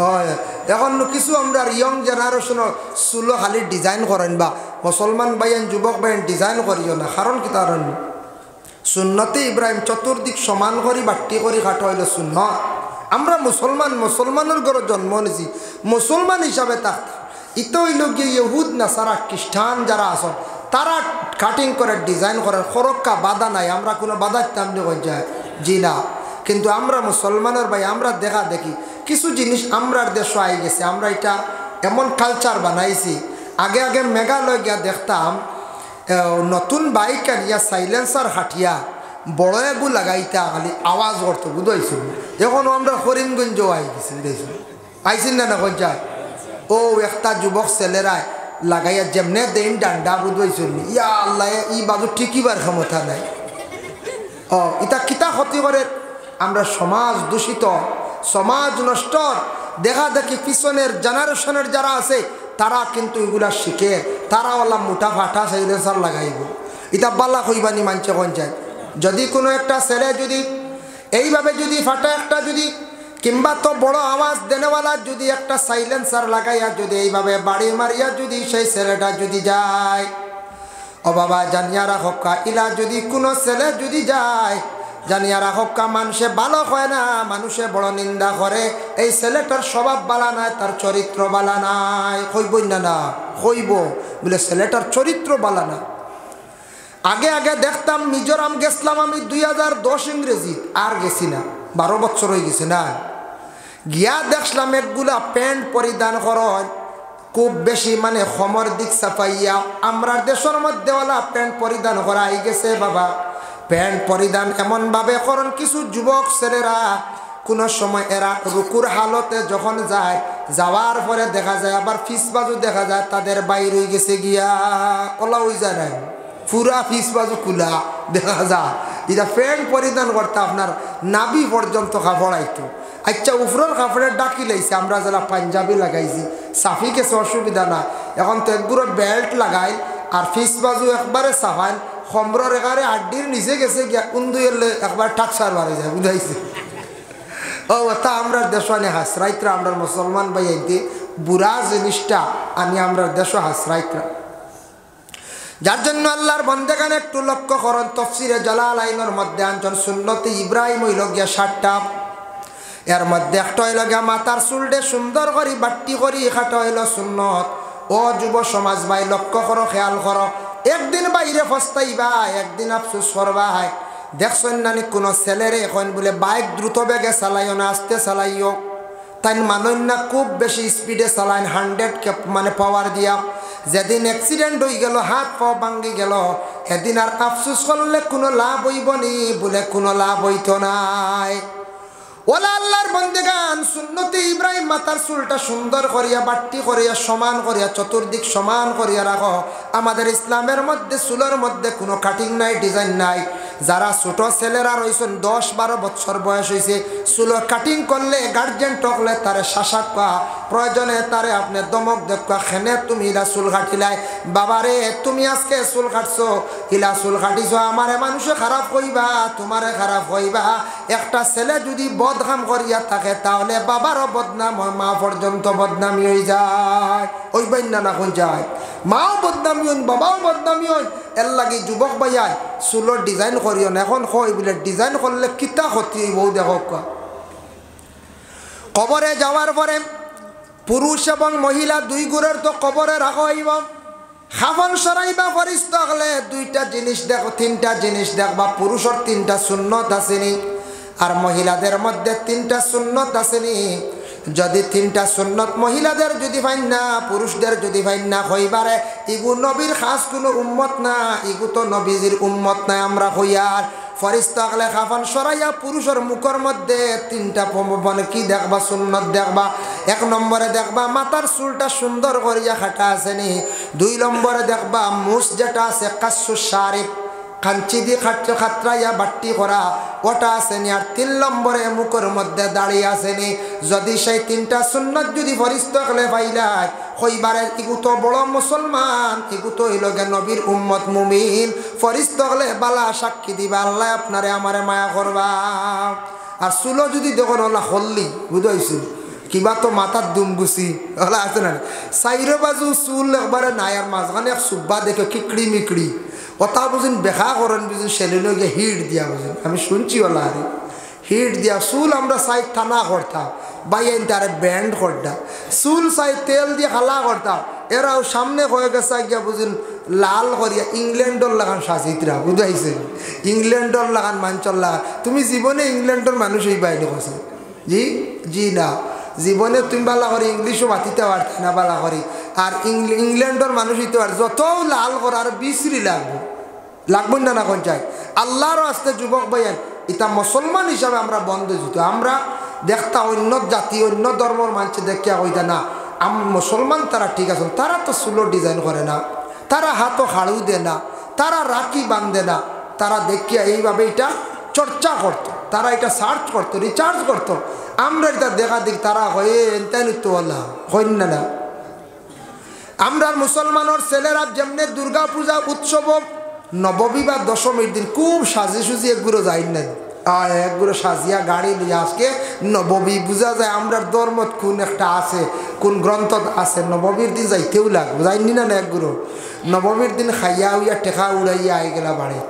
A: হয় এখন কিছু আমরা ইয়ং জেনারেশনের চুলো খালি ডিজাইন করেন, বা মুসলমান ভাইয়েন যুবক ভাইয়েন ডিজাইন করিও না, কারণ কি তার সুন্নতে ইব্রাহিম চতুর্দিক সমান করি বাট্টি করি খাটো হইল সুন্নত। আমরা মুসলমানের ঘরে জন্ম নিয়েছি, মুসলমান হিসাবে থাকতাম। ইতো হইল গিয়ে ইহুদ নাসারা খ্রিস্টান যারা আসন, তারা কাটিং করে ডিজাইন করে, খরক্কা বাধা নাই, আমরা কোনো বাধার তেমনি হয়ে যায় জি না। কিন্তু আমরা মুসলমানের ভাই আমরা দেখা দেখি কিছু জিনিস আমরার দেশে আই গেছে, আমরা এটা এমন কালচার বানাইছি। আগে মেঘালয় গিয়া দেখতাম নতুন বাইক আনিয়া সাইলেন্সার হাটিয়া বড় এগু লাগাইতা খালি আওয়াজ করতো বুঝাইছিল। এখন আমরা করিমগঞ্জ আই গেছি, বুঝাইছিল আইসিন না কই যায় ও একটা যুবক ছেলেরায় লাগাইয়া যেমনে দেন ডান্ডা বুঝাইছিল, ইয়া আল্লাহ ই বাজু ঠিকিবার ক্ষমতা নাই। ইটা কিতা ক্ষতি করে, আমরা সমাজ দূষিত, সমাজ নষ্ট। দেখা দেখি পিছনের জেনারেশনের যারা আছে তারা কিন্তু এগুলা শিখে, তারা ওলা মুঠা ফাটা সাইলেন্সার লাগাইব। এটা বাল্লা কইবানি মানছে পঞ্চায়েত। যদি কোনো একটা ছেলে যদি এইভাবে যদি ফাটা একটা যদি কিংবা তো বড় আওয়াজ দেনেওয়ালা যদি একটা সাইলেন্সার লাগাইয়া যদি এইভাবে বাড়ি মারিয়া যদি সেই ছেলেটা যদি যায়, ও বাবা জানিয়া রাখা ইলা যদি কোনো ছেলে যদি যায় জানিয়া রাখা মানুষে ভালো হয় না, মানুষে বড় নিন্দা করে। এই ছেলেটার স্বভাব বালা নাই, তার চরিত্র বালা নাই, কইবই না কইব বলে ছেলেটার চরিত্র বালা না। আগে দেখতাম মিজোরাম গেছিলাম আমি 2010 ইংরেজি, আর গেছি না, 12 বছর হয়ে গেছে না। গিয়া দেখলাম একগুলা প্যান্ট পরিধান করেন খুব বেশি, মানে খমর দিক সাফাইয়া। আমরা দেশের মধ্যে ওলা প্যান্ট পরিধান করা আই গেছে বাবা। প্যান্ট পরিধান এমনভাবে করেন কিছু যুবক ছেলেরা, কোনো সময় এরা রুকুর হালতে যখন যায়, যাওয়ার পরে দেখা যায় আবার ফিস বাজু দেখা যায় তাদের বাইর হয়ে গেছে গিয়া ওলা হয়ে যায় নাই, পুরা ফিস বাজু খোলা দেখা যায়। এটা প্যান্ট পরিধান করতে আপনার নাভি পর্যন্ত কাপড় আইতো। আচ্ছা উপরের কাপড়ের ডাকি লাইছে, আমরা যারা পাঞ্জাবি লাগাইছি সাফি গেছে অসুবিধা না। এখন তো একগুলো বেল্ট লাগাই আর ফিস বাজু একবারে সাফাইন, খমরের একারে আড্ডির নিচে গেছে গিয়া উন্দু এলে একবার টাকসার বাড়ি যায় বুঝাইছে। ও তা আমরা দেশে হাসরাইতরা, আমরা মুসলমান ভাই আইতে বুড়া জিনিসটা আনি আমরা দেশ হাসরাইতরা। যার জন্য আল্লাহর বন্দেগান একটু লক্ষ্য করেন, তফসিরে জালালাইনের মধ্যে আনছেন সুন্নতি ইব্রাহিম হইল গিয়া 60টা। এর মধ্যে একটা হইল গিয়া মাথার চুলডে সুন্দর করি বাট্টি করি খাটো হইল সুন্নত। ও যুব সমাজ ভাই লক্ষ্য করো, খেয়াল করো, একদিন বাইরে ফস্তাইবা, একদিন আফসোস করবা। দেখছেন নানি কোনো ছেলেরে এখন বলে বাইক দ্রুত বেগে চালাইও না, আস্তে চালাইও। তাই মানুষ না খুব বেশি স্পিডে চালাইন, 100 মানে পাওয়ার দিয়া। যেদিন অ্যাক্সিডেন্ট হয়ে গেল, হাত পা ভাঙ্গি গেল, এদিন আর আফসোস করলে কোনো লাভ হইব নি? বলে কোনো লাভ হইত নাই। ওলা আল্লাহর বন্দেগান সুন্নতে ইব্রাহিম মাথার চুলটা সুন্দর করিয়া বাট্টি করিয়া সমান করিয়া চতুর্দিক সমান করিয়া রাখো। আমাদের ইসলামের মধ্যে চুলের মধ্যে কোনো কাটিং নাই, ডিজাইন নাই। যারা ছোট ছেলেরা রয়েছেন 10-12 বছর বয়স হয়েছে, চুল কাটিং করলে গার্জেন টকলে তারে শাসাক কোয়া, প্রয়োজনে তারে আপনি দমক দেখা, খেনে তুমি ইলা চুল কাটিলাই, বাবারে তুমি আজকে চুল কাটছো, ইলা চুল কাটিছো, আমারে মানুষে খারাপ কইবা, তোমারে খারাপ কইবা। একটা ছেলে যদি বদনাম করিয়া থাকে তাহলে বাবারও বদনাম হয়, মা পর্যন্ত বদনামি হয়ে যায়। ওই বাইন্না না কোন যায়, মাও বদনামি হন, বাবাও বদনামি হন। এর লাগে যুবক ভাইয়া চুলোর ডিজাইন করিও না। এখন কই বলে ডিজাইন করলে কিতা ক্ষতি হইব দেখো। কবরে যাওয়ার পরে পুরুষ এবং মহিলা দুই গুণের তো কবরে রাখা হইব। খাফন সরাইবা ফরিস্তা হলে দুইটা জিনিস দেখো, তিনটা জিনিস দেখবা। পুরুষের তিনটা সুন্নত আসেনি, আর মহিলাদের মধ্যে তিনটা সুন্নত আসেনি। যদি তিনটা সুন্নত মহিলাদের যদি ভাই না, পুরুষদের যদি ভাই না হইবারে, ইগু নবীর খাস কোনো উম্মত না, ইগু তো নবীজির উম্মত না। আমরা হইয়ার ফরিস্তা হলে খাফন সরাইয়া পুরুষের মুখের মধ্যে তিনটা কি দেখবা? সুন্নত দেখবা। এক নম্বরে দেখবা মাথার চুলটা সুন্দর করিয়া খাটা আসেনি। 2 নম্বরে দেখবা মুস যেটা আছে কাসু শারিফ, কাঞ্চি দিয়ে খাতরাইয়া বাট্টি করা, ওটা আসেনি। আর 3 নম্বরে মুখের মধ্যে দাঁড়িয়ে আসেনি। যদি সেই তিনটা সুন্নত যদি ফরিস্তা হলে পাইলাই হইবারে, ইগু তো বড় মুসলমান, ইগু তো হইল গে নবীর উম্মত মুমিন। ফরিস্তা হলে বালা সাক্ষী দিবা, আল্লাহ আপনারে আমারে মায়া করবা। আর চুলো যদি দেখুন ওলা হল্লি বুঝাইছিল কিবা তো মাথার দুম গুছি ওলা আছে না, চাইরো বাজু চুল একবারে নাই, আর মাঝখানে এক সুব্বা দেখে কিকড়ি মিকড়ি কথা বুঝুন বেখা করেন, বুঝুন সেলিনো গিয়ে হিট দিয়া বুঝুন। আমি শুনছি ওলা আরে হিট দিয়া চুল আমরা চাই থানা করতাম, বাইন তারে ব্যান্ড করতাম, চুল চাই তেল দিয়ে খালা করতাম। এরাও সামনে হয়ে গেছে গিয়া বুঝুন লাল করিয়া ইংল্যান্ডর লাগান সাজিতরা বুঝাইছে, ইংল্যান্ডর লাগান মাঞ্চল লাগান। তুমি জীবনে ইংল্যান্ডর মানুষ এই বাইরে কছে জি জি না, জীবনে তুমি বালা করি ইংলিশও বাতিতে পারত না বালা করি। আর ইংল্যান্ডর মানুষ হইতে পারে যত লাল করা আর বিশ্রী লাগবো না কোন চাই। আল্লাহর আসতে যুবক ভাইয়ের এটা মুসলমান হিসাবে আমরা বন্ধ যেত। আমরা দেখতা অন্য জাতি অন্য ধর্মর মানুষ দেখিয়া কইতা না মুসলমান তারা ঠিক আছে, তারা তো চুলো ডিজাইন করে না, তারা হাতও হাড়ু দেয় না, তারা রাখি বাঁধে না, তারা দেখিয়া এইভাবে এটা চর্চা করতো, তারা এটা সার্চ করতো, রিচার্জ করতো। আমরা এটা দেখা দিক তারা হয়ে তাই নিত্য বললাম হইন না। আমরা মুসলমানের ছেলেরা যেমনি দুর্গা পূজা উৎসব নবমী বা দশমীর দিন খুব সাজি সুজি একগুলো যাই না, একগুলো সাজিয়া গাড়ি নিয়ে আজকে নবমী বোঝা যায় আমরা ধর্মত কোন একটা আছে, কোন গ্রন্থ আছে। নবমীর দিন যাইতেও লাগবে যাইনি না না, একগুলো নবমীর দিন খাইয়া উইয়া টেকা উড়াইয়া আই গেলা বাড়ি।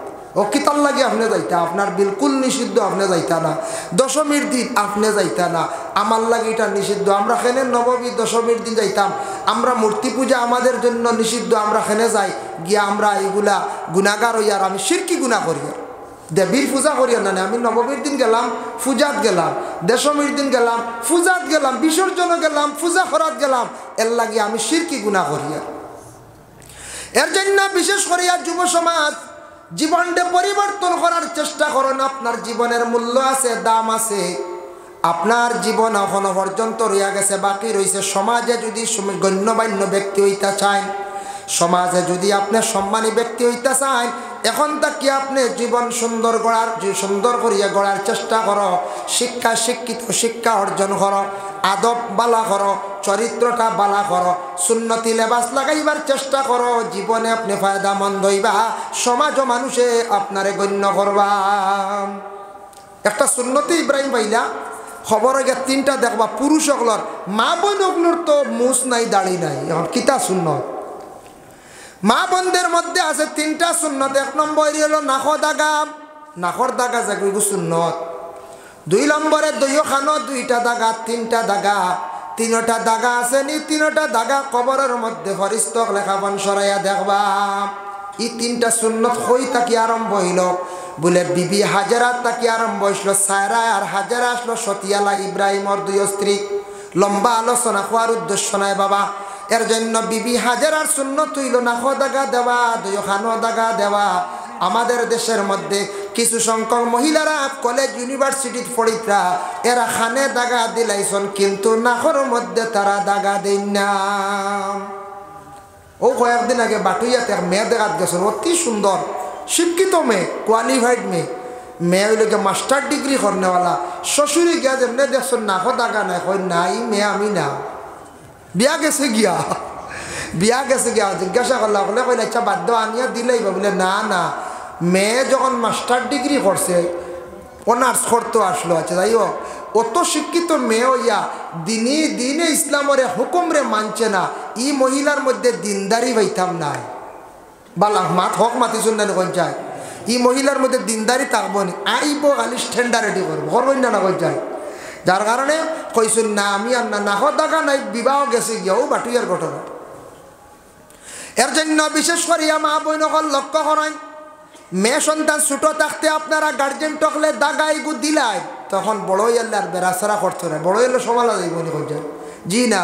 A: ও কিতার লাগে আপনি যাইতা, আপনার বিলকুল নিষিদ্ধ, আপনি যাইতা না। দশমীর দিন আপনি যাইতা না, আমার লাগে এটা নিষিদ্ধ। আমরা খেনে নবমী দশমীর দিন যাইতাম, আমরা মূর্তি পূজা আমাদের জন্য নিষিদ্ধ, আমরা খেনে যাই গিয়া আমরা এইগুলা গুণাগার হইয়ার আমি শিরকি গুণা করি, দেবীর পূজা করিয়া না। আমি নবমীর দিন গেলাম পূজাত গেলাম, দশমীর দিন গেলাম পূজাত গেলাম, বিসর্জনও গেলাম, পূজা করাত গেলাম, এর লাগে আমি শিরকি গুণা করিয়া। এর জন্য বিশেষ করিয়া যুব সমাজ জীবনটা পরিবর্তন করার চেষ্টা করুন। আপনার জীবনের মূল্য আছে, দাম আছে। আপনার জীবন এখনো পর্যন্ত রইয়া গেছে, বাকি রয়েছে। সমাজে যদি গণ্যমান্য ব্যক্তি হইতে চান, সমাজে যদি আপনি সম্মানী ব্যক্তি হইতে চান, এখন তাকে আপনি জীবন সুন্দর করিয়া গড়ার চেষ্টা করো। শিক্ষা অর্জন করো, আদব বালা করো, চরিত্রটা বালা করো, সুন্নতি লেবাস লাগাইবার চেষ্টা করো। জীবনে আপনি ফায়দামন্দ হইবা, সমাজ ও মানুষে আপনারে গণ্য করবা। একটা সুন্নতি ইব্রাহিম ভাইলা খবর গিয়ে 3টা দেখবা পুরুষ সকলর, মা বোন ওগুলোর তো মুছ নাই দাড়ি নাই। এখন কিতা সুন্নত মা বোনদের মধ্যে আছে 3টা সুন্নত। 1 নম্বর হলো নাখর দাগা যাকে সুন্নত। 2 নম্বরে দইও খানো 2টা দাগা, 3টা দাগা, 3টা দাগা আছে নি, 3টা দাগা কবরের মধ্যে ফরিস্তা লেখাপন সরাইয়া দেখবা। এই 3টা সুন্নত হই তাকি আরম্ভ হইল বলে বিবি হাজারা তাকি আরম্ভ হইল। সায়রা আর হাজারা আসলো সতিয়ালা ইব্রাহিমর 2 স্ত্রী। লম্বা আলোচনা হওয়ার উদ্দেশ্য নাই বাবা। এর জন্য বিবি হাজারার সুন্নত হইল নাখো দাগা দেওয়া, 2 খানো দাগা দেওয়া। আমাদের দেশের মধ্যে কিছু সংখ্যক মহিলারা কলেজ ইউনিভার্সিটির পড়িতরা এরা খানে দাগা দিলাইছন, কিন্তু নাখর মধ্যে তারা দাগা দেন না। ও কয়েকদিন আগে বাটুইয়াতে মেয়ে দেখাত গেছেন, অতি সুন্দর শিক্ষিত মেয়ে, কোয়ালিফাইড মেয়ে হইল মাস্টার ডিগ্রি করনেওয়ালা। শ্বশুরি গিয়া যেমনি দেখছেন নাখো দাগা নাই, কই নাই মেয়ে আমি না, বিয়া গেছে গিয়া জিজ্ঞাসা করলা বলে কইলে আচ্ছা বাধ্য আনিয়া দিলেই বলে না মেয়ে যখন মাস্টার ডিগ্রি করছে অনার্স করতে আসলো। আচ্ছা যাই হোক, অত শিক্ষিত মেয়ে হইয়া দিনে ইসলামের হুকুমরে মানছে না, ই মহিলার মধ্যে দিনদারি পাইতাম নাই। বালা হক মাতি শুনলেন কোন চায়, ই মহিলার মধ্যে দিনদারি থাকবো নি, আইব খালি স্ট্যান্ডার্ডি করবো না কোন চায়। যার কারণে কইসুন না আমি আর না নাহ দাগা নাই বিবাহ গেছে গিয়াও বাটুয়ার ঘটনা। এর জন্য বিশেষ করিয়া মা বইনকল লক্ষ্য করেন, মেয়ে সন্তান ছোট থাকতে আপনারা গার্জেন টকলে দাগাই গু দিলাই তখন বড়ই আল্লাহর বেড়াছাড়া করতো না, বড়ই এলে সমালা যাইব করছেন। জি না,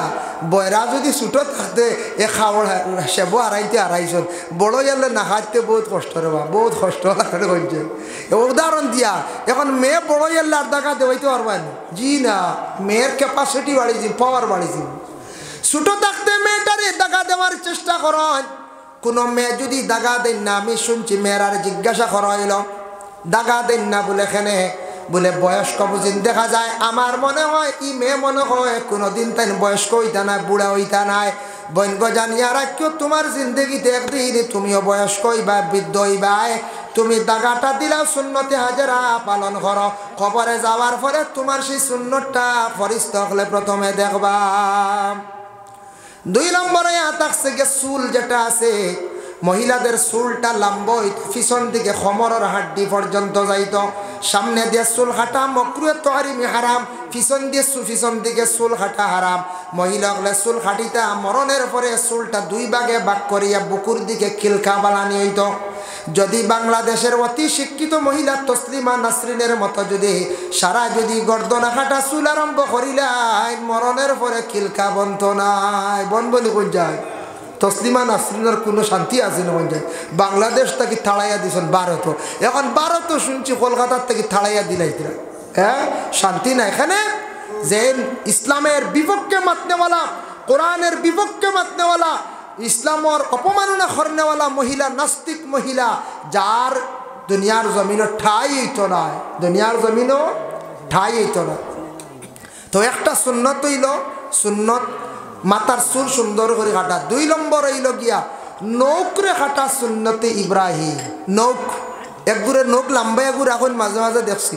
A: বয়রা যদি ছোট থাকতে এ খাওয়ার সেব আড়াইতে আড়াইশন, বড়ই আল্লে না খাইতে বহুত কষ্ট রে বা, বহুত কষ্ট লাগে করছেন। উদাহরণ দিয়া এখন মেয়ে বড়ই আল্লাহর দাগা দেওয়াইতে পারবেন। জি না, মেয়ের ক্যাপাসিটি বাড়িয়েছি, পাওয়ার বাড়িয়েছি। ছোট থাকতে মেয়েটারে দাগা দেওয়ার চেষ্টা করেন। কোনো মেয়ে যদি দাগা দেন না, আমি শুনছি মেয়ের আর জিজ্ঞাসা করা হইল দাগা দেন না বলে এখানে বলে বয়স্ক বুঝিন দেখা যায়। আমার মনে হয় ই মেয়ে মনে হয় কোনোদিন তাই বয়স্ক হইতা নাই, বুড়া হইতা নাই। বৈনগ জানিয়া রাখিও তোমার জিন্দগিতে একদিন তুমিও বয়স্ক হইবা, বৃদ্ধ হইবা। তুমি দাগাটা দিলাও সুন্নতে হাজারা পালন করো, কবরে যাওয়ার পরে তোমার সেই সুন্নতটা ফরিস্ত হলে প্রথমে দেখবা। 2 নম্বরে থাকছে গে চুল যেটা আছে, মহিলাদের চুলটা লম্বা হইতো, পিছন দিকে কোমরের হাড্ডি পর্যন্ত যাইত। সামনে দিয়ে চুল কাটা মাকরুহ তাহরিমি হারাম, পিছন দিকে চুল কাটা হারাম। মহিলা হলে চুল কাটিতা মরণের পরে চুলটা 2 ভাগে ভাগ করিয়া বুকুর দিকে খিলকা বানানি হইত। যদি বাংলাদেশের অতি শিক্ষিত মহিলা তসলিমা নাসরিনের মতো যদি সারা যদি গর্দনা কাটা চুল আরম্ভ করিলাই মরণের পরে খিলকা বন্ত নাই, বন বলি কোন যায়। তসলিমা নাসরিনের কোনো শান্তি আছে না, যায় বাংলাদেশ থেকে থাড়াইয়া দিছেন ভারত, এখন ভারত শুনছি কলকাতার থেকে থাড়াইয়া দিলাই দিলা। হ্যাঁ, শান্তি না এখানে। যে ইসলামের বিপক্ষে মাতনেওয়ালা, কোরআনের বিপক্ষে মাতনেওয়ালা, ইসলামর অপমাননা করনেওয়ালা মহিলা, নাস্তিক মহিলা, যার দুনিয়ার জমিনও ঠাই হইতো না, দুনিয়ার জমিনও ঠাই হইতো না। তো একটা সুন্নত হইল, সুন্নত মাথার চুল সুন্দর করে কাটা। 2 নম্বর হইল গিয়া নৌকরে কাটা সুন্নতে ইব্রাহিম। নৌক একগুড়ে নৌক লম্বা এগুর এখন মাঝে মাঝে দেখছি,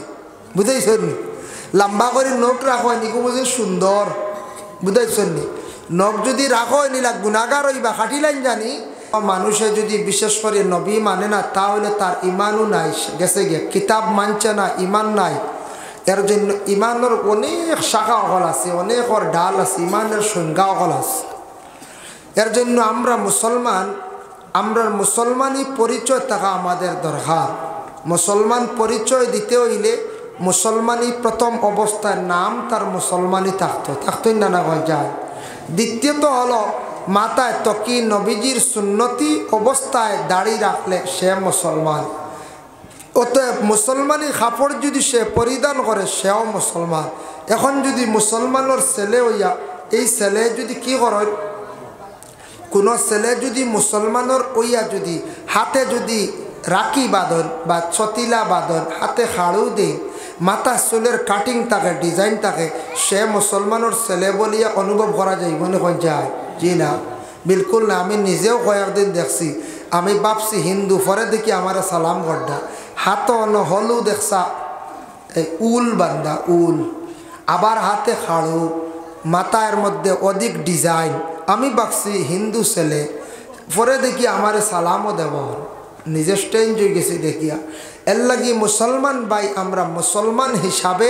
A: বুঝাইছেন নি? লম্বা করে নৌক রাখো নিকো বুঝি সুন্দর, বুঝাইছেন নি? নখ যদি রাখো নিলা গুণাগার হইবা খাটি লাইন জানি। মানুষে যদি বিশেষ করে নবী মানে না তাহলে তার ইমানও নাই, গেছে গিয়ে কিতাব মানছে না, ইমান নাই। এর জন্য ইমানের অনেক শাখা অকল আছে, অনেক ওর ডাল আছে, ইমানের সংজ্ঞা অকল আছে। এর জন্য আমরা মুসলমান, আমরা মুসলমানই পরিচয় থাকা আমাদের দরকার। মুসলমান পরিচয় দিতে হইলে মুসলমানই প্রথম অবস্থায় নাম তার মুসলমানই থাকতোই না হয় যায়। দ্বিতীয়ত হলো মাথায় তকি নবীজির সুন্নতি অবস্থায় দাড়ি রাখলে সে মুসলমান। অতএব মুসলমানি কাপড় যদি সে পরিধান করে সেও মুসলমান। এখন যদি মুসলমানের ছেলে হইয়া এই ছেলে যদি কি করে, কোনো ছেলে যদি মুসলমানের হইয়া যদি হাতে যদি রাখি বাঁধন বা ছতিলা বাঁধন, হাতে খাড়ু দেয়, মাথা চুলের কাটিং থাকে, ডিজাইন থাকে, সে মুসলমানের ছেলে বলিয়া অনুভব করা যায় মনে হয় যায়? জি না, বিলকুল না। আমি নিজেও কয়েকদিন দেখছি, আমি ভাবছি হিন্দু, পরে দেখি আমার সালাম গড্ডা হাত হলু দেখছা এই উল বান্ধা উল, আবার হাতে খাড়ু, মাথার মধ্যে অধিক ডিজাইন। আমি ভাবছি হিন্দু ছেলে, পরে দেখি আমার সালামও দেব, নিজে স্টেঞ্জ হয়ে গেছি দেখিয়া। এর লাগি মুসলমান ভাই আমরা মুসলমান হিসাবে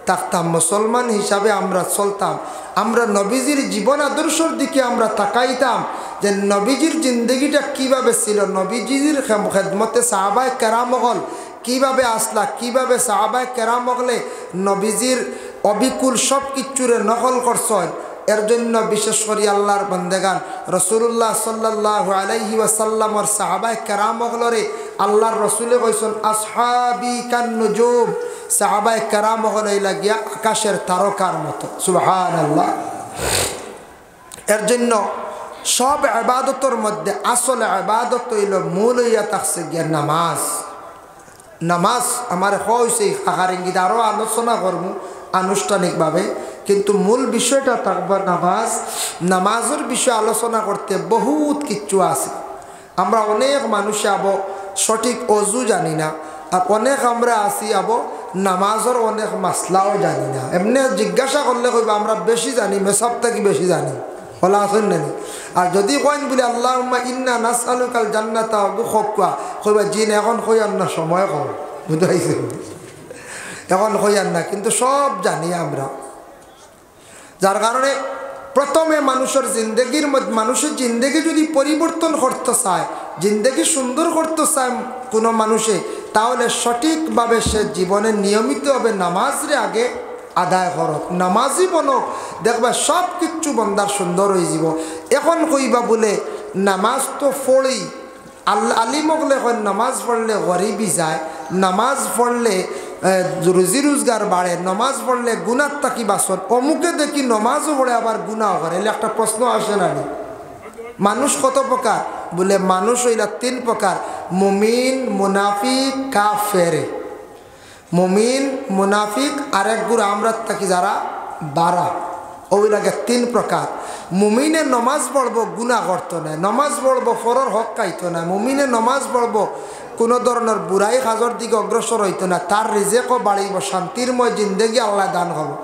A: থাকতাম, মুসলমান হিসাবে আমরা চলতাম। আমরা নবীজির জীবন আদর্শের দিকে আমরা তাকাইতাম যে নবীজির জিন্দগিটা কিভাবে ছিল, নবীজির খেদমতে সাহাবায়ে কেরাম হল কিভাবে আসলা, কিভাবে সাহাবায়ে কেরাম হলে নবীজির অবিকুল সব কিচ্ছুরে নকল করছেন। এর জন্য বিশেষ করে আল্লাহর বন্দেগান রাসূলুল্লাহ সাল্লাল্লাহু আলাইহি ওয়াসাল্লামর সাহাবায়ে কেরাম হলরে আল্লাহর রসুলে কইছেন আসহাবি কান নুজুম, সাহাবায়ে কেরাম হল লাগিয়া আকাশের তারকার মতো। সুবহানাল্লাহ। এর জন্য সব ইবাদতের মধ্যে আসল ইবাদত হইল মূল হইয়া থাকছে গিয়া নামাজ। নামাজ আমার হয়েছে আকারিঙ্গিত আরও আলোচনা করবো আনুষ্ঠানিকভাবে, কিন্তু মূল বিষয়টা থাকবে নামাজ। নামাজের বিষয়ে আলোচনা করতে বহুত কিচ্ছু আছে। আমরা অনেক মানুষে আবো সঠিক অজু জানি না, আর অনেক আমরা আসি আবো নামাজের অনেক মাসলাও জানি না। এমনি জিজ্ঞাসা করলে কইবা আমরা বেশি জানি, সব থেকে বেশি জানি বলা আসেন নানি। আর যদি কইন বলে আল্লাহুম্মা ইন্না নাসআলুকাল জান্নাতা খোকা কইবা জিন এখন কইয়ার না, সময় কম, বুঝাইছে এখন কইয়ার না, কিন্তু সব জানি আমরা। যার কারণে প্রথমে মানুষের জিন্দগির মধ্যে মানুষের জিন্দগি যদি পরিবর্তন করতে চায়, জিন্দগি সুন্দর করতে চায় কোনো মানুষে, তাহলে সঠিকভাবে সে জীবনে নিয়মিতভাবে নামাজরে আগে আদায় করক, নামাজি বনক, দেখবা সব কিছু বন্দার সুন্দর হয়ে যাব। এখন কইবা বলে নামাজ তো পড়ি, আলিমগলে কয় নামাজ পড়লে গরিবি যায়, নামাজ পড়লে রুজি রোজগার বাড়ে, নামাজ পড়লে গুনার তাকি বাসন, অমুকে দেখি নমাজও পড়ে আবার গুনাও করে। এলে একটা প্রশ্ন আসে না, মানুষ কত প্রকার? বলে মানুষ হইলা 3 প্রকার, মুমিন, মুনাফিক, কাফের। মুমিন, মুনাফিক আর এক গুড়া আমরা থাকি যারা 12, ওইলাকে 3 প্রকার। মুমিনে নমাজ পড়বো গুনাহ করতো না, নমাজ পড়বো ফরর হক খাইতো না, মুমিনে নমাজ পড়বো কোনো ধরনের বুড়াই কাজের দিকে অগ্রসর হইতো না, তার রিজেকও বাড়িব, শান্তিরময় জিন্দগি আল্লাহ দান করবো।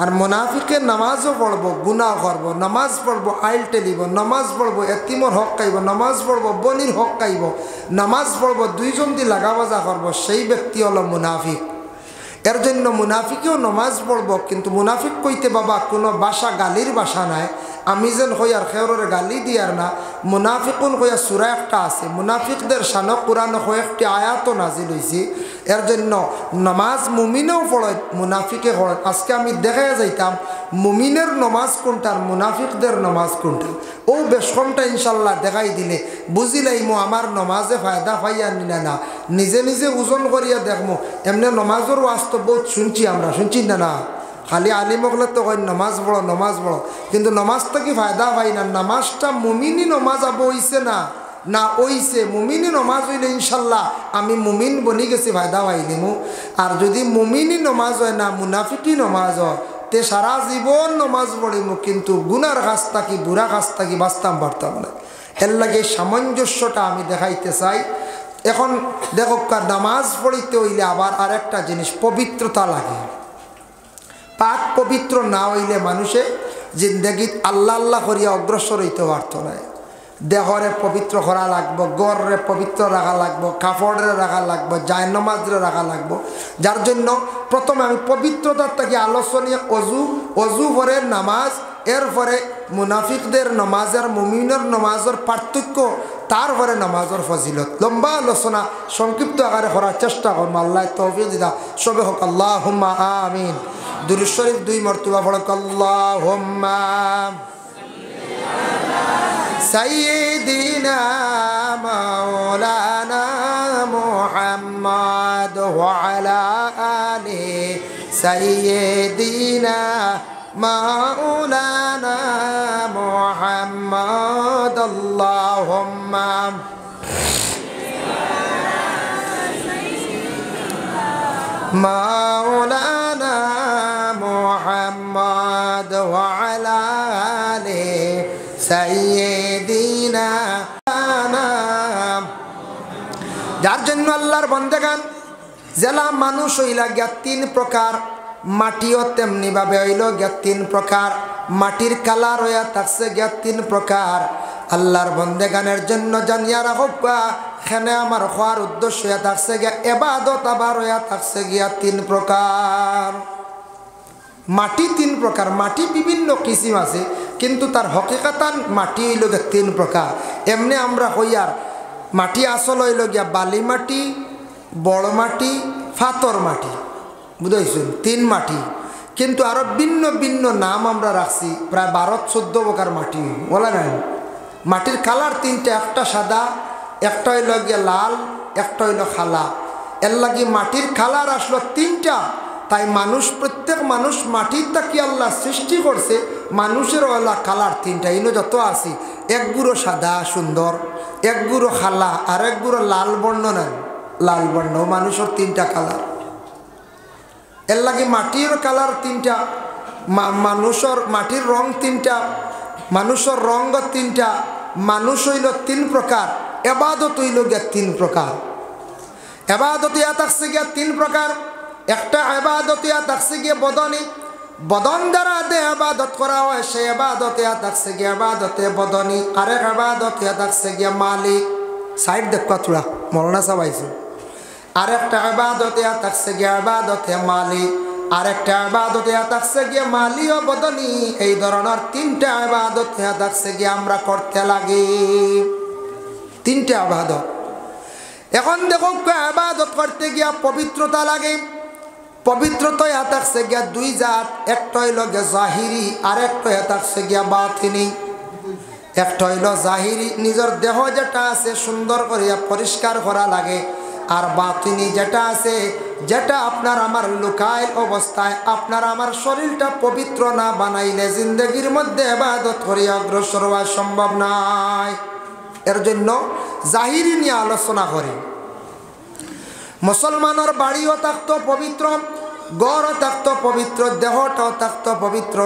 A: আর মুনাফিকের নামাজও পড়বো গুনাহ করবো, নামাজ পড়বো আইল টেলিব, নামাজ পড়বো এতিমর হক খাইব, নামাজ পড়বো বনির হক খাইব, নামাজ পড়বো 2 জন দিয়ে লাগাবাজা করবো, সেই ব্যক্তি হলো মুনাফিক। এর জন্য মুনাফিকেও নামাজ পড়বো, কিন্তু মুনাফিক কইতে বাবা কোনো ভাষা গালির ভাষা নাই, আমি যেন হইয়ার খেয়রের গালি দিয়ার না। মুনাফিকুন হইয়া সূরা একটা আছে, মুনাফিকদের শানক কোরআনে কয়েকটি আয়াতও নাজিল হয়েছে। এর জন্য নামাজ মুমিনেও পড়ে, মুনাফিকে পড়ে। আজকে আমি দেখা যাইতাম মুমিনের নমাজ কোনটা আর মুনাফিকদের নমাজ কোনটা, ও বেশ কমটা ইনশাল্লাহ দেখাই দিলে বুঝিলাইমো আমার নমাজে ফায়দা পাইয়া নিনা না, নিজে নিজে ওজন করিয়া দেখমো। এমনি নমাজের ওয়াস্তব বহুত শুনছি আমরা, শুনছি না না, খালি আলিমগলে তো কই নমাজ পড়ো নমাজ পড়ো, কিন্তু নমাজটা কি ফায়দা পাই না। নামাজটা মুমিনি নমাজ আবো হইছে না, না ওইছে মুমিনি নমাজ হইলে ইনশাল্লাহ আমি মুমিন বনি গেছি, ফায়দা পাইলিমু। আর যদি মুমিনি নমাজ হয় না মুনাফিকি নমাজ হয়, তে সারা জীবন নমাজ পড়িমু, কিন্তু গুনার কাজ থাকি বুড়া কাজ থাকি বাঁচতাম পারতাম না। এর লাগে সামঞ্জস্যটা আমি দেখাইতে চাই। এখন দেখো নামাজ পড়িতে হইলে আবার আরেকটা জিনিস পবিত্রতা লাগে। পাক পবিত্র না হইলে মানুষে জিন্দগিত আল্লাহ আল্লাহ করিয়া অগ্রসর হইতে পারত না। দেহরে পবিত্র করা লাগবো, গড়রে পবিত্র রাখা লাগবো, কাপড়ে রাখা লাগবো, জায়নামাজরে রাখা লাগবো। যার জন্য প্রথমে আমি পবিত্রতার থেকে আলোচনীয় অজু পরে নামাজ, এরপরে মুনাফিকদের নামাজ আর মুমিনের নামাজের পার্থক্য, তারপরে নামাজের ফজিলত। লম্বা আলোচনা সংক্ষিপ্ত আকারে করার চেষ্টা করবো, আল্লাহ তৌফিক দিদা। সবে হোক আল্লাহুম্মা আমিন। দুরূদ শরীফ 2 মরতবা পড়ক। আল্লাহুম্মা সাইয়্যিদিনা মাওলানা মুহাম্মদ ওয়া আলা আলি সাইয়্যিদিনা মাওলানা মুহাম্মদ। আল্লাহুম্মা মাওলানা মুহাম্মদ ওয়া আলা আলি সাইয়্যিদিনা। যার জন্য আল্লাহর বান্দাগান জেলা মানুষ হইলা গিয়া 3 প্রকার, মাটিও তেমনি ভাবে হইল গিয়া 3 প্রকার, মাটির কালার হইয়া থাকছে গিয়া 3 প্রকার। আল্লাহর বান্দাগানের জন্য জানিয়া রাখবা, এখানে আমার হওয়ার উদ্দেশ্য হইয়া থাকছে গিয়া ইবাদত, আবার হইয়া থাকছে গিয়া 3 প্রকার। মাটি 3 প্রকার, মাটি বিভিন্ন কিসিম আছে, কিন্তু তার হকিকাতান মাটি হইল গিয়া 3 প্রকার। এমনি আমরা হইয়ার মাটি আসল হইল গিয়া বালি মাটি, বড় মাটি, ফাতর মাটি, বুঝাইছেন 3 মাটি। কিন্তু আরো ভিন্ন ভিন্ন নাম আমরা রাখছি, প্রায় 12-14 প্রকার মাটি বলা নাই। মাটির কালার 3টা, একটা সাদা, একটা হইল গিয়া লাল, একটা হইল খালা। এর লাগি মাটির কালার আসলো 3টা। তাই মানুষ, প্রত্যেক মানুষ মাটির তাকি আল্লাহ সৃষ্টি করছে, মানুষের ওলা কালার 3টা। ইনো যত আছি, এক গুঁড়ো সাদা সুন্দর, এক গুঁড়ো খালা, আর এক গুঁড়ো লাল বর্ণ নেন, লাল বর্ণ। মানুষের 3টা কালার। এর লাগে মাটির কালার 3টা, মানুষের মাটির রং 3টা, মানুষের রঙ 3টা। মানুষ হইল 3 প্রকার, ইবাদত হইল গিয়া 3 প্রকার। ইবাদত ইয়া থাকছে গিয়া 3 প্রকার। একটা ইবাদত ইয়া থাকছে গিয়া বদনি, বদন দ্বারা দে ইবাদত করা হয়, সে ইবাদত ইয়া থাকছে গিয়া ইবাদতে বদনি। আরেক ইবাদত ইয়া থাকছে গিয়া মালি, সাইড দেখবা তোরা মরনা সবাইছে। আরেকটা ইবাদত ইয়া থাকছে গিয়া ইবাদতে মালি। আরেকটা ইবাদত ইয়া থাকছে গিয়া মালি ও বদনি। এই ধরনের তিনটা ইবাদত ইয়া থাকছে গিয়া আমরা করতে লাগি, তিনটা ইবাদত। এখন দেখো ইবাদত করতে গিয়া পবিত্রতা লাগে। পবিত্রতা ইয়া থাকছে গিয়া দুই জাত, একটা হইল গিয়া জাহিরি আর একটা ইয়া থাকছে গিয়া বাতিনি। একটা হইল জাহিরি, নিজের দেহ যেটা আছে সুন্দর করিয়া পরিষ্কার করা লাগে, আর বাতিনি যেটা আছে, যেটা আপনার আমার লুকায় অবস্থায় আপনার আমার শরীরটা পবিত্র না বানাইলে জিন্দগির মধ্যে ইবাদত করিয়া অগ্রসর হওয়া সম্ভব নয়। এর জন্য জাহিরি নিয়ে আলোচনা করি। মুসলমানের বাড়িও থাকতো পবিত্র, ঘরও থাকতো পবিত্র, দেহটাও থাকতো পবিত্র।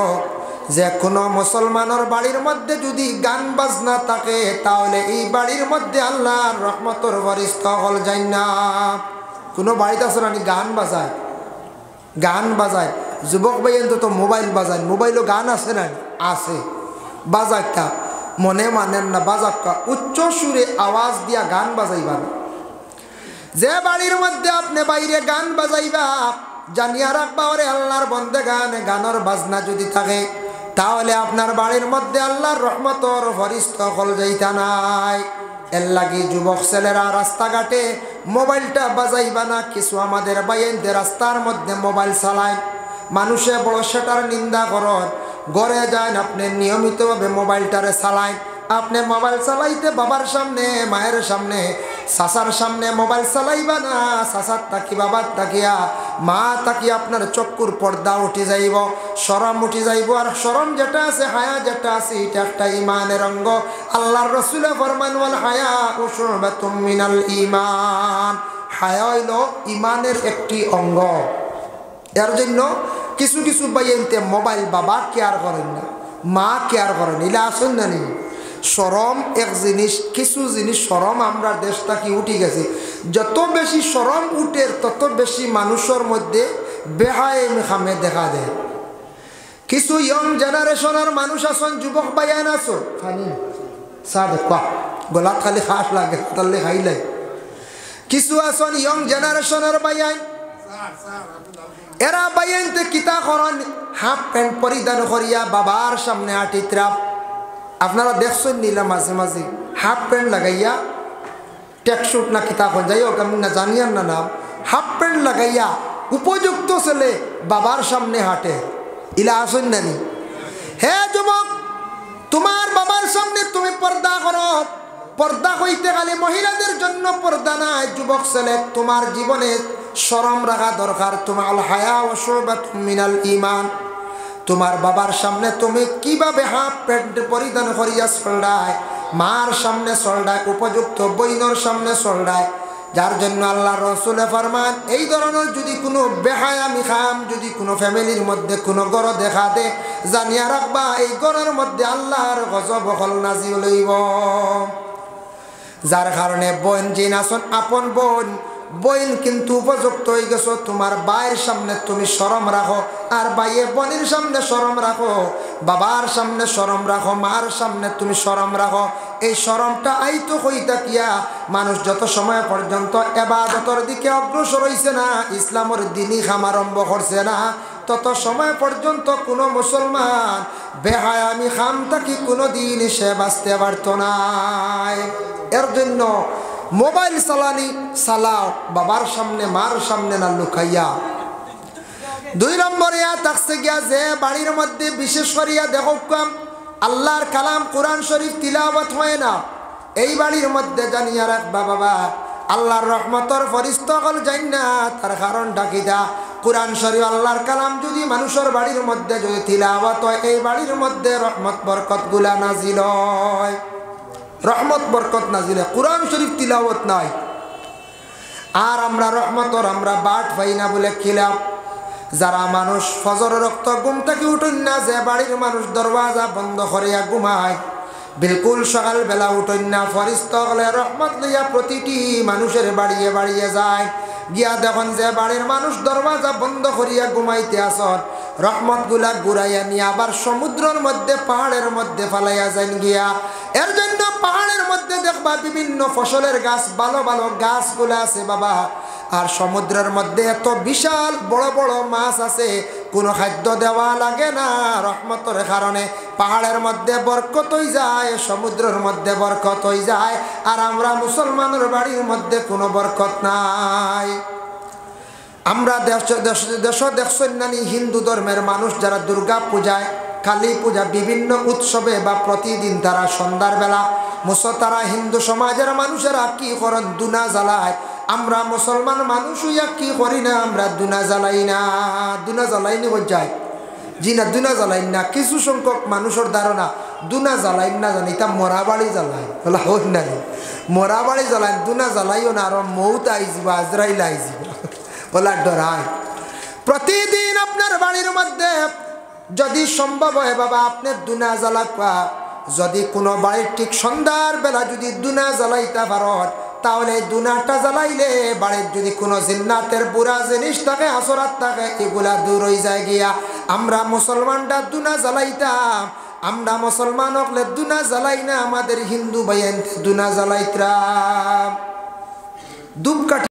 A: যে কোনো মুসলমানের বাড়ির মধ্যে যদি গান বাজনা থাকে তাহলে এই বাড়ির মধ্যে আল্লাহর রহমতের বরিষ্ঠ হল যায় না। কোনো বাড়িতে আছে না গান বাজায়, গান বাজায়, যুবক ভাই তো মোবাইল বাজায়, মোবাইলও গান আছে না? আছে, বাজাক্কা মনে মানেন না, বাজাক্কা উচ্চ সুরে আওয়াজ দিয়া গান বাজাইবা না। যে বাড়ির মধ্যে আপনি বাইরে গান বাজাইবা, জানিয়া রাখবা ওরে আল্লাহর বন্দে গানের বাজনা যদি থাকে তাহলে আপনার বাড়ির মধ্যে আল্লাহর রহমতর ফরিস্ত হল যাইতা নাই। এর লাগি যুবক ছেলেরা রাস্তাঘাটে মোবাইলটা বাজাইবা না। কিছু আমাদের বাইনদের রাস্তার মধ্যে মোবাইল চালায়, মানুষে বড় সেটার নিন্দা করেন, ঘরে যান আপনি নিয়মিতভাবে মোবাইলটারে চালায়। আপনি মোবাইল চালাইতে বাবার সামনে, মায়ের সামনে, চাচার সামনে মোবাইল চালাইবা না। চাচার তাকি, বাবার তাকিয়া, মা তাকি আপনার চক্ষুর পর্দা উঠে যাইব, শরম উঠে যাইব। আর শরম যেটা আছে, হায়া যেটা আছে, এটা একটা ইমানের অঙ্গ। আল্লাহর রাসূলে ফরমান ওয়াল হায়া শুবাতুম মিনাল ঈমান। হায়া হইল ইমানের একটি অঙ্গ। এর জন্য কিছু কিছু বাইনতে মোবাইল বাবা কেয়ার করেন না, মা কেয়ার করেন, এলা আসেন না নি। শরম এক জিনিস, কিছু জিনিস শরম আমরা দেশ থাকি উঠে গেছে। যত বেশি শরম উঠে তত বেশি মানুষের মধ্যে বেহায়ামি খামে দেখা দেয়। কিছু ইয়ং জেনারেশনের মানুষ আছেন, যুবক বাইয়ান আছো খানি চা দেখা গলাত খালি খাস লাগে, তাহলে খাইলাই। কিছু আছেন ইয়ং জেনারেশনের বাইয়ান, এরা বাইয়ানতে কিতা করেন, হাফ প্যান্ট পরিধান করিয়া বাবার সামনে আটিত্রাপ। আপনারা দেখছেন নিলা মাঝে মাঝে হাফ প্যান্ট লাগাইয়া, টেকশুট না কিতা যাই হোক আমি না জানিয়ান না নাম, হাফ প্যান্ট লাগাইয়া উপযুক্ত ছেলে বাবার সামনে হাঁটে। ইলা আসেন না নি? হে যুবক, তোমার বাবার সামনে তুমি পর্দা করো। পর্দা হইতে গেলে মহিলাদের জন্য পর্দা নাই। যুবক ছেলে, তোমার জীবনে শরম রাখা দরকার। তোমার আল হায়া ওয়া শুবাতুম মিনাল ঈমান। তোমার বাবার সামনে তুমি কিভাবে হাফ প্যান্ট পরিধান করিয়া চলডায়, মার সামনে চলডায়, উপযুক্ত বইনর সামনে চলডায়। যার জন্য আল্লাহ রসুলে ফরমান, এই ধরনের যদি কোনো বেহায়ামি খাম যদি কোনো ফ্যামিলির মধ্যে কোনো গড় দেখা দে, জানিয়া রাখবা এই গড়ের মধ্যে আল্লাহর গজব হল নাজিল হইব। যার কারণে বোন জিন আসন, আপন বোন বইন কিন্তু উপযুক্ত হয়ে গেছো। তোমার ভাইয়ের সামনে তুমি শরম রাখো, আর ভাইয়ে বোনের সামনে শরম রাখো, বাবার সামনে শরম রাখো, মার সামনে তুমি শরম রাখো। এই শরমটা আইতো হইতা কিয়া মানুষ যত সময় পর্যন্ত ইবাদতের দিকে অগ্রসর হইছে না, ইসলামের দ্বীনি খাম আরম্ভ করছে না, তত সময় পর্যন্ত কোনো মুসলমান বেহায়ামি খাম থাকি কোনো দিন সে বাঁচতে পারত না। এর জন্য মোবাইল চালানি চালাও বাবার সামনে, মার সামনে না লুকাইয়া। 2 নম্বরে থাকছে গিয়া যে বাড়ির মধ্যে বিশেষ করিয়া দেখো আল্লাহর কালাম কোরআন শরীফ তিলাওয়াত হয় না, এই বাড়ির মধ্যে জানিয়া রাখবা বাবা আল্লাহর রহমতর ফরিস্ত হল যাই না। তার কারণ ডাকিদা কোরআন শরীফ আল্লাহর কালাম যদি মানুষের বাড়ির মধ্যে যদি তিলাওয়াত হয়, এই বাড়ির মধ্যে রহমত বরকত গুলা নাজিল হয়। রহমত বরকত নাজিল হয়, কোরআন শরীফ তিলাওয়াত নাই। আর আমরা রহমতর আমরা বাট পাই না বলে খিলাম। যারা মানুষ ফজর রক্ত ঘুম থেকে উঠুন না, যে বাড়ির মানুষ দরওয়াজা বন্ধ করিয়া ঘুমায়, বিলকুল সকাল বেলা উঠুন না, ফরিস্তা হলে রহমত লইয়া প্রতিটি মানুষের বাড়িয়ে বাড়িয়ে যায়। গিয়া দেখুন যে বাড়ির মানুষ দরওয়াজা বন্ধ করিয়া ঘুমাইতে আসন, রহমত গুলা ঘুরাইয়া নিয়ে আবার সমুদ্রের মধ্যে পাহাড়ের মধ্যে ফালাইয়া যান গিয়া। এর জন্য পাহাড়ের মধ্যে দেখবা বিভিন্ন ফসলের গাছ, ভালো ভালো গাছগুলা আছে বাবা। আর সমুদ্রের মধ্যে এত বিশাল বড় বড় মাছ আছে, কোনো খাদ্য দেওয়া লাগে না রহমতের কারণে। পাহাড়ের মধ্যে বরকত হয়ে যায়, সমুদ্রের মধ্যে বরকত হয়ে যায়, আর আমরা মুসলমানের বাড়ির মধ্যে কোনো বরকত নাই। আমরা দেশ দেখছেন নানি হিন্দু ধর্মের মানুষ যারা দুর্গা পূজায়, কালী পূজা, বিভিন্ন উৎসবে বা প্রতিদিন তারা সন্ধ্যার বেলা তারা হিন্দু সমাজের মানুষেরা কি করেন? দুনা জ্বালায়। আমরা মুসলমান মানুষ হইয়া কি করি না? আমরা দুনা জ্বালাই না। দুনা জ্বালাইনি বোঝায়? জি না, দুনা জ্বালাই না। কিছু সংখ্যক মানুষের ধারণা দুনা জ্বালাই না, জানি তা মরা বাড়ি জ্বালায়। বলা হোক না, মরা বাড়ি জ্বালায়, দুনা জ্বালাইও না, আরো মৌত আইজিব, আজরাইল আইজিব, বলা ডরায়। প্রতিদিন আপনার বাড়ির মধ্যে যদি সম্ভব হয় বাবা আপনি দুনা জ্বালা, যদি কোনো বাড়ির ঠিক সন্ধ্যার বেলা যদি দুনা জ্বালাইতে পারেন, তাহলে দুনাটা জ্বালাইলে বাড়ির যদি কোনো জিন্নাতের বুড়া জিনিস থাকে, আসরাত থাকে, এগুলা দূর হয়ে যায় গিয়া। আমরা মুসলমানরা দুনা জ্বালাইতাম, আমরা মুসলমান হলে দুনা জ্বালাই না, আমাদের হিন্দু ভাইয়ের দুনা জ্বালাইতাম। ধূপকাঠি